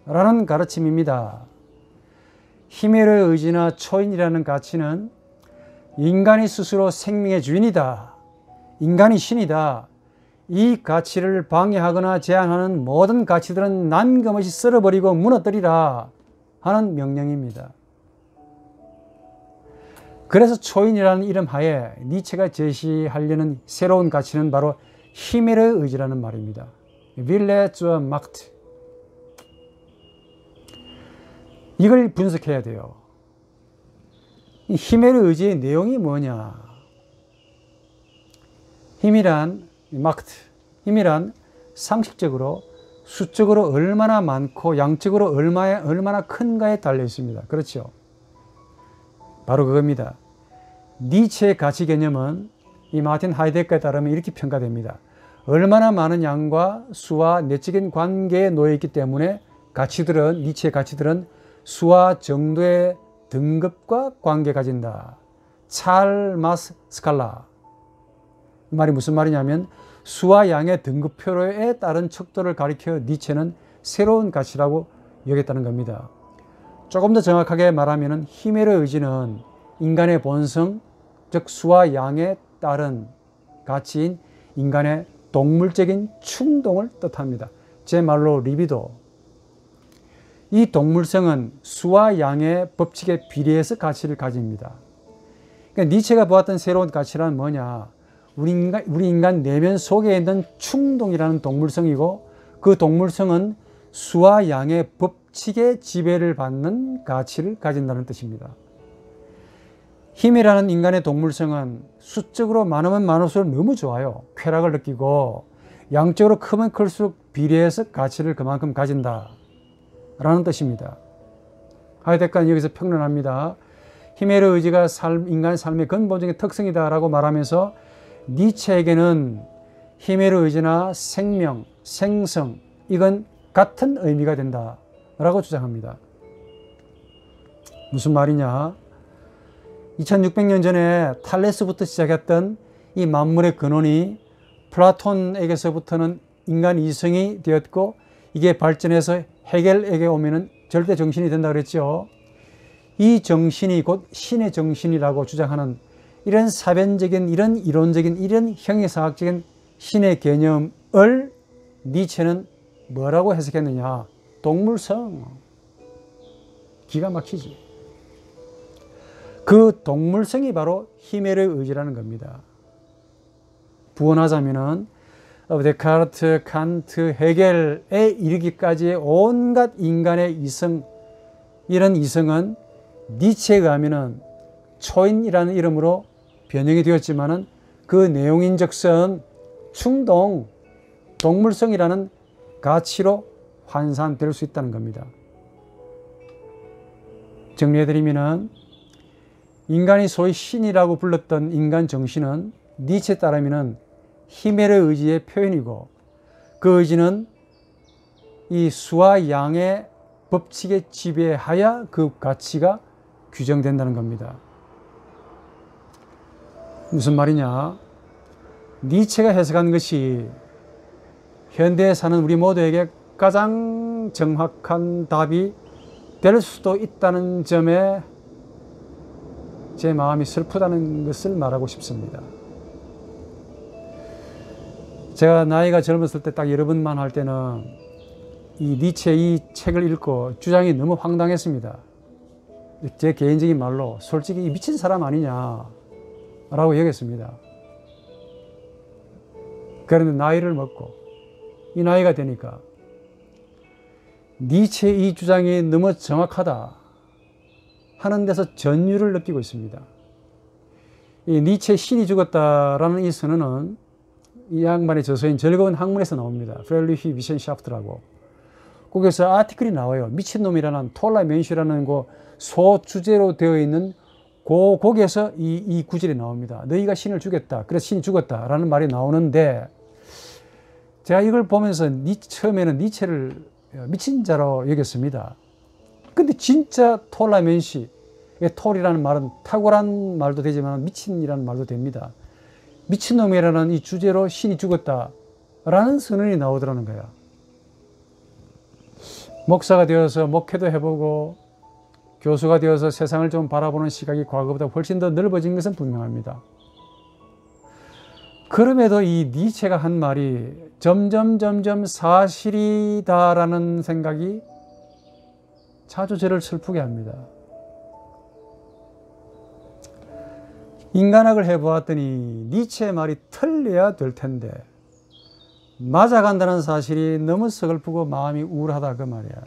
라는 가르침입니다. 히메로의 의지나 초인이라는 가치는 인간이 스스로 생명의 주인이다. 인간이 신이다. 이 가치를 방해하거나 제한하는 모든 가치들은 난감없이 쓸어버리고 무너뜨리라 하는 명령입니다. 그래서 초인이라는 이름 하에 니체가 제시하려는 새로운 가치는 바로 히메로의 의지라는 말입니다. 윌레 zur Macht. 이걸 분석해야 돼요. 이 히메로의 의지의 내용이 뭐냐? 힘이란 힘이란 상식적으로 수적으로 얼마나 많고 양적으로 얼마나 큰가에 달려 있습니다. 그렇죠? 바로 그겁니다. 니체의 가치 개념은 이 마틴 하이데거에 따르면 이렇게 평가됩니다. 얼마나 많은 양과 수와 내적인 관계에 놓여 있기 때문에 가치들은, 니체의 가치들은 수와 정도의 등급과 관계 가진다. 찰마스 스칼라. 이 말이 무슨 말이냐면 수와 양의 등급표에 따른 척도를 가리켜 니체는 새로운 가치라고 여겼다는 겁니다. 조금 더 정확하게 말하면 히메르 의지는 인간의 본성, 즉 수와 양에 따른 가치인 인간의 동물적인 충동을 뜻합니다. 제 말로 리비도. 이 동물성은 수와 양의 법칙에 비례해서 가치를 가집니다. 그러니까 니체가 보았던 새로운 가치란 뭐냐? 우리 인간 내면 속에 있는 충동이라는 동물성이고, 그 동물성은 수와 양의 법칙의 지배를 받는 가치를 가진다는 뜻입니다. 힘이라는 인간의 동물성은 수적으로 많으면 많을수록 너무 좋아요. 쾌락을 느끼고, 양적으로 크면 클수록 비례해서 가치를 그만큼 가진다 라는 뜻입니다. 하이데크는 여기서 평론합니다. 히메르 의지가 인간 삶의 근본적인 특성이다 라고 말하면서 니체에게는 히메르 의지나 생명, 생성, 이건 같은 의미가 된다 라고 주장합니다. 무슨 말이냐? 2600년 전에 탈레스부터 시작했던 이 만물의 근원이 플라톤에게서부터는 인간 이성이 되었고, 이게 발전해서 헤겔에게 오면은 절대 정신이 된다 그랬죠. 이 정신이 곧 신의 정신이라고 주장하는 이런 사변적인, 이런 이론적인, 이런 형이상학적인 신의 개념을 니체는 뭐라고 해석했느냐? 동물성. 기가 막히지. 그 동물성이 바로 히메르 의지라는 겁니다. 부언하자면은 데카르트, 칸트, 헤겔에 이르기까지의 온갖 인간의 이성, 이런 이성은 니체에 의하면은 초인이라는 이름으로 변형이 되었지만은 그 내용인즉슨 충동, 동물성이라는 가치로 환산될 수 있다는 겁니다. 정리해드리면은 인간이 소위 신이라고 불렀던 인간 정신은 니체에 따르면은 히메르 의지의 표현이고, 그 의지는 이 수와 양의 법칙에 지배하여 그 가치가 규정된다는 겁니다. 무슨 말이냐? 니체가 해석한 것이 현대에 사는 우리 모두에게 가장 정확한 답이 될 수도 있다는 점에 제 마음이 슬프다는 것을 말하고 싶습니다. 제가 나이가 젊었을 때 딱 여러 번만 할 때는 이 니체 이 책을 읽고 주장이 너무 황당했습니다. 제 개인적인 말로 솔직히 이 미친 사람 아니냐 라고 여겼습니다. 그런데 나이를 먹고 이 나이가 되니까 니체의 이 주장이 너무 정확하다 하는 데서 전율을 느끼고 있습니다. 이 니체의 신이 죽었다라는 이 선언은 이 양반의 저서인 즐거운 학문에서 나옵니다. 프렐리히 위센샤프트라고. 거기서 아티클이 나와요. 미친놈이라는 톨라멘슈라는 그 소주제로 되어 있는 거기에서 이 구절이 나옵니다. 너희가 신을 죽였다. 그래서 신이 죽었다라는 말이 나오는데, 제가 이걸 보면서 처음에는 니체를 미친 자로 여겼습니다. 근데 진짜 톨라멘시, 톨이라는 말은 탁월한 말도 되지만 미친이라는 말도 됩니다. 미친놈이라는 이 주제로 신이 죽었다라는 선언이 나오더라는 거야. 목사가 되어서 목회도 해보고 교수가 되어서 세상을 좀 바라보는 시각이 과거보다 훨씬 더 넓어진 것은 분명합니다. 그럼에도 이 니체가 한 말이 점점 사실이다라는 생각이 자주 저를 슬프게 합니다. 인간학을 해보았더니 니체의 말이 틀려야 될 텐데 맞아간다는 사실이 너무 서글프고 마음이 우울하다 그 말이야.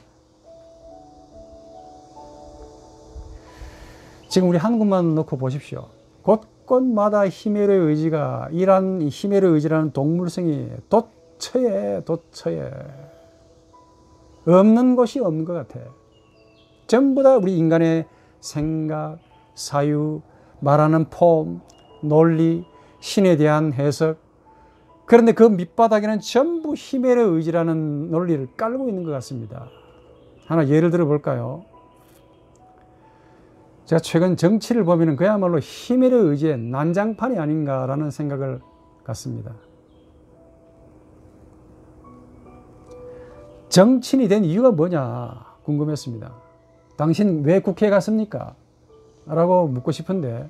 지금 우리 한국만 놓고 보십시오. 곳곳마다 히메르의 의지가, 이란 히메르 의지라는 동물성이 도처에 없는 곳이 없는 것 같아. 전부 다 우리 인간의 생각, 사유, 말하는 폼, 논리, 신에 대한 해석. 그런데 그 밑바닥에는 전부 히메르 의지라는 논리를 깔고 있는 것 같습니다. 하나 예를 들어 볼까요? 제가 최근 정치를 보면 그야말로 힘의 의지의 난장판이 아닌가라는 생각을 갖습니다. 정치인이 된 이유가 뭐냐 궁금했습니다. 당신 왜 국회에 갔습니까? 라고 묻고 싶은데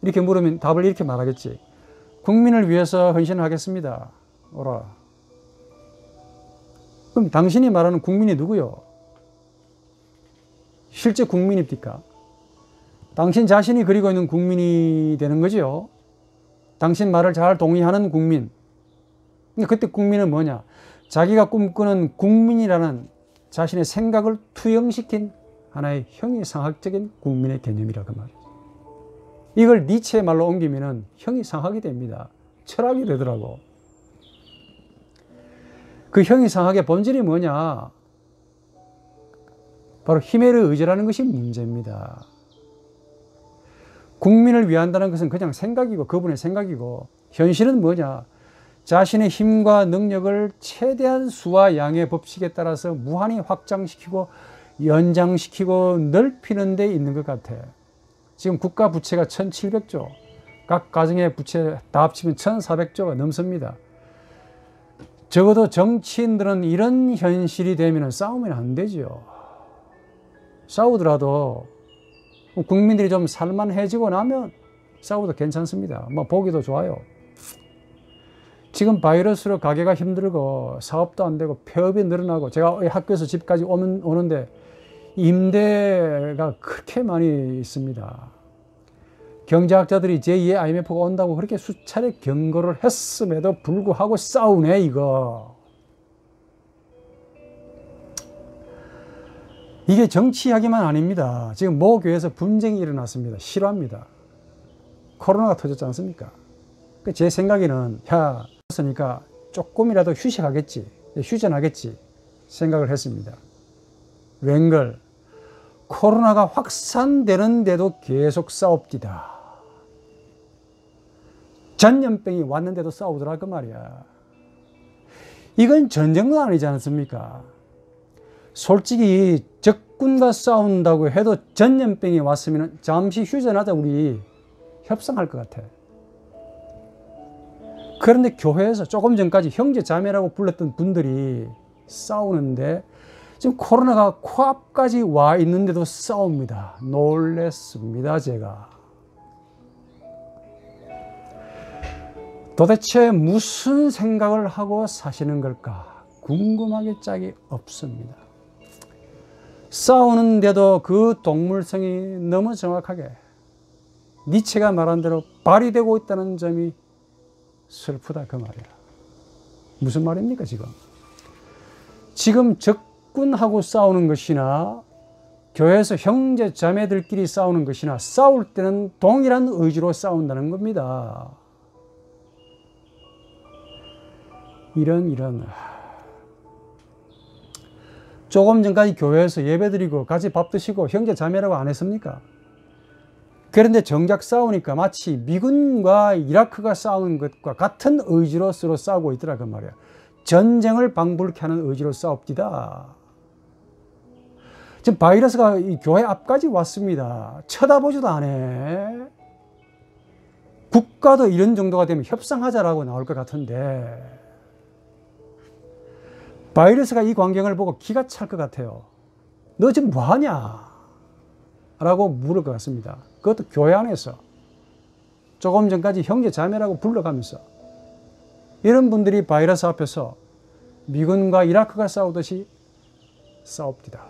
이렇게 물으면 답을 이렇게 말하겠지. 국민을 위해서 헌신하겠습니다. 오라. 그럼 당신이 말하는 국민이 누구요? 실제 국민입니까? 당신 자신이 그리고 있는 국민이 되는 거죠. 당신 말을 잘 동의하는 국민. 그때 국민은 뭐냐? 자기가 꿈꾸는 국민이라는 자신의 생각을 투영시킨 하나의 형이상학적인 국민의 개념이라고 말이죠. 이걸 니체의 말로 옮기면 형이상학이 됩니다. 철학이 되더라고. 그 형이상학의 본질이 뭐냐? 바로 히메르 의지라는 것이 문제입니다. 국민을 위한다는 것은 그냥 생각이고 그분의 생각이고 현실은 뭐냐? 자신의 힘과 능력을 최대한 수와 양의 법칙에 따라서 무한히 확장시키고 연장시키고 넓히는 데 있는 것 같아. 지금 국가 부채가 1700조, 각 가정의 부채 다 합치면 1400조가 넘습니다. 적어도 정치인들은 이런 현실이 되면 싸우면 안 되죠. 싸우더라도 국민들이 좀 살만해지고 나면 싸워도 괜찮습니다. 뭐 보기도 좋아요. 지금 바이러스로 가게가 힘들고 사업도 안 되고 폐업이 늘어나고 제가 학교에서 집까지 오는데 임대가 그렇게 많이 있습니다. 경제학자들이 제2의 IMF가 온다고 그렇게 수차례 경고를 했음에도 불구하고 싸우네 이거. 이게 정치 이야기만 아닙니다. 지금 모 교회에서 분쟁이 일어났습니다. 싫어합니다. 코로나가 터졌지 않습니까? 제 생각에는 야, 그러니까 조금이라도 휴식하겠지, 휴전하겠지 생각을 했습니다. 웬걸 코로나가 확산되는데도 계속 싸웁디다. 전염병이 왔는데도 싸우더라 그 말이야. 이건 전쟁도 아니지 않습니까? 솔직히 적군과 싸운다고 해도 전염병이 왔으면 잠시 휴전하자 우리 협상할 것 같아. 그런데 교회에서 조금 전까지 형제 자매라고 불렀던 분들이 싸우는데 지금 코로나가 코앞까지 와 있는데도 싸웁니다. 놀랬습니다 제가. 도대체 무슨 생각을 하고 사시는 걸까 궁금하게 짝이 없습니다. 싸우는데도 그 동물성이 너무 정확하게 니체가 말한 대로 발휘되고 있다는 점이 슬프다 그 말이야. 무슨 말입니까 지금? 지금 적군하고 싸우는 것이나 교회에서 형제 자매들끼리 싸우는 것이나 싸울 때는 동일한 의지로 싸운다는 겁니다. 이런 조금 전까지 교회에서 예배드리고 같이 밥 드시고 형제 자매라고 안 했습니까? 그런데 정작 싸우니까 마치 미군과 이라크가 싸우는 것과 같은 의지로 서로 싸우고 있더라 그 말이야. 전쟁을 방불케 하는 의지로 싸웁디다. 지금 바이러스가 이 교회 앞까지 왔습니다. 쳐다보지도 않아. 국가도 이런 정도가 되면 협상하자라고 나올 것 같은데 바이러스가 이 광경을 보고 기가 찰 것 같아요. 너 지금 뭐하냐? 라고 물을 것 같습니다. 그것도 교회 안에서 조금 전까지 형제 자매라고 불러가면서 이런 분들이 바이러스 앞에서 미군과 이라크가 싸우듯이 싸웁디다.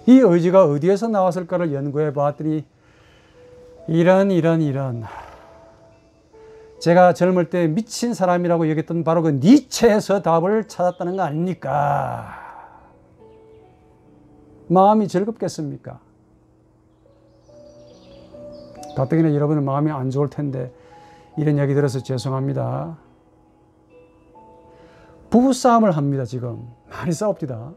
이 의지가 어디에서 나왔을까를 연구해 봤더니 이런 제가 젊을 때 미친 사람이라고 여겼던 바로 그 니체에서 답을 찾았다는 거 아닙니까? 마음이 즐겁겠습니까? 가뜩이나 여러분은 마음이 안 좋을 텐데 이런 얘기 들어서 죄송합니다. 부부싸움을 합니다. 지금 많이 싸웁디다.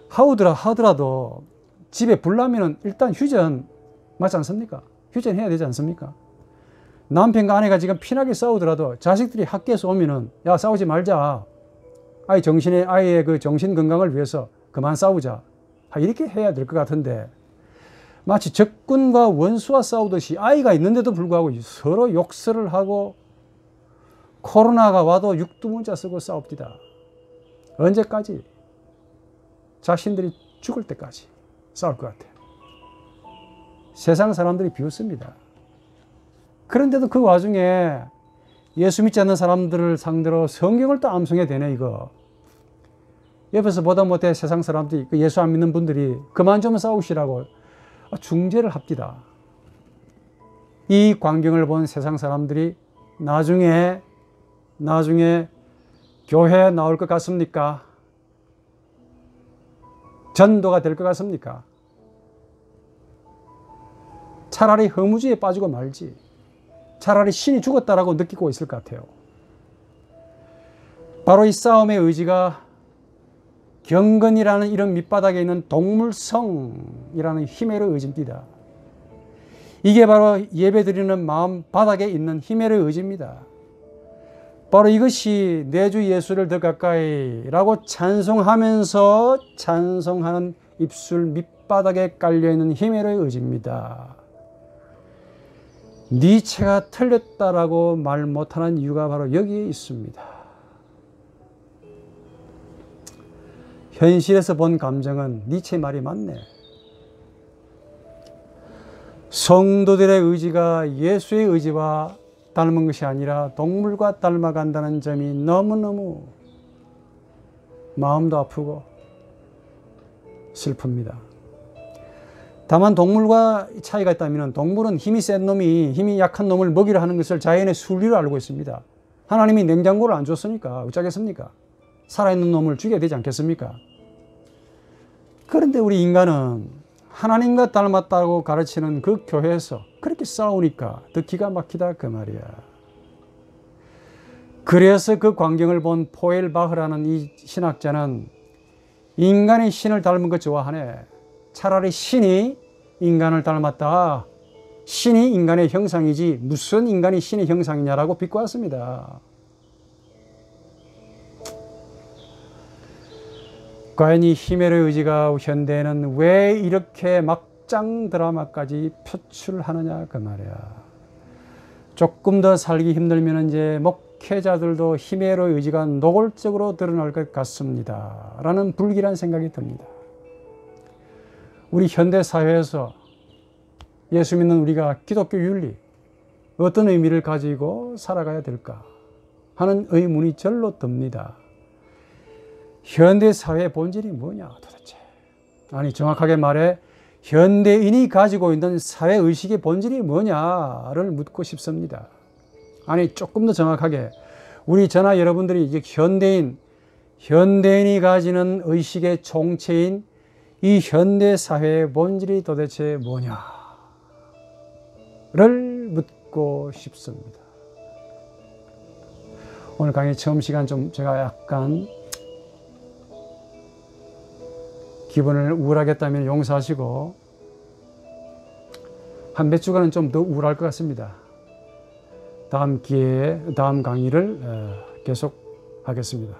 하더라도 집에 불 나면 일단 휴전 맞지 않습니까? 휴전해야 되지 않습니까? 남편과 아내가 지금 피나게 싸우더라도 자식들이 학교에서 오면은 야 싸우지 말자. 아이의 그 정신 건강을 위해서 그만 싸우자. 이렇게 해야 될 것 같은데 마치 적군과 원수와 싸우듯이 아이가 있는데도 불구하고 서로 욕설을 하고 코로나가 와도 육두문자 쓰고 싸웁니다. 언제까지? 자신들이 죽을 때까지 싸울 것 같아요. 세상 사람들이 비웃습니다. 그런데도 그 와중에 예수 믿지 않는 사람들을 상대로 성경을 또 암송해야 되네, 이거. 옆에서 보다 못해 세상 사람들이, 예수 안 믿는 분들이 그만 좀 싸우시라고 중재를 합니다. 이 광경을 본 세상 사람들이 나중에 교회에 나올 것 같습니까? 전도가 될 것 같습니까? 차라리 허무주의에 빠지고 말지. 차라리 신이 죽었다라고 느끼고 있을 것 같아요. 바로 이 싸움의 의지가 경건이라는 이런 밑바닥에 있는 동물성이라는 히메르 의지입니다. 이게 바로 예배드리는 마음 바닥에 있는 히메르 의지입니다. 바로 이것이 내 주 예수를 더 가까이라고 찬송하면서 찬송하는 입술 밑바닥에 깔려있는 히메르의 의지입니다. 니체가 틀렸다라고 말 못하는 이유가 바로 여기에 있습니다. 현실에서 본 감정은 니체 말이 맞네. 성도들의 의지가 예수의 의지와 닮은 것이 아니라 동물과 닮아간다는 점이 너무너무 마음도 아프고 슬픕니다. 다만 동물과 차이가 있다면 동물은 힘이 센 놈이 힘이 약한 놈을 먹이려 하는 것을 자연의 순리로 알고 있습니다. 하나님이 냉장고를 안 줬으니까 어쩌겠습니까? 살아있는 놈을 죽여야 되지 않겠습니까? 그런데 우리 인간은 하나님과 닮았다고 가르치는 그 교회에서 그렇게 싸우니까 더 기가 막히다 그 말이야. 그래서 그 광경을 본 포엘바흐라는 이 신학자는 인간이 신을 닮은 거 좋아하네. 차라리 신이 인간을 닮았다. 신이 인간의 형상이지 무슨 인간이 신의 형상이냐라고 비꼬았습니다. 과연 이 히메르의 의지가 현대에는 왜 이렇게 막장 드라마까지 표출하느냐 그 말이야. 조금 더 살기 힘들면 이제 목회자들도 히메르의 의지가 노골적으로 드러날 것 같습니다. 라는 불길한 생각이 듭니다. 우리 현대 사회에서 예수 믿는 우리가 기독교 윤리 어떤 의미를 가지고 살아가야 될까 하는 의문이 절로 듭니다. 현대 사회의 본질이 뭐냐 도대체. 아니 정확하게 말해 현대인이 가지고 있는 사회의식의 본질이 뭐냐를 묻고 싶습니다. 아니 조금 더 정확하게 우리 저나 여러분들이 이제 현대인이 가지는 의식의 총체인 이 현대 사회의 본질이 도대체 뭐냐를 묻고 싶습니다. 오늘 강의 처음 시간 좀 제가 약간 기분을 우울하게 했다면 용서하시고 한 몇 주간은 좀 더 우울할 것 같습니다. 다음 기회에 다음 강의를 계속 하겠습니다.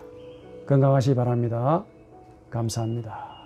건강하시기 바랍니다. 감사합니다.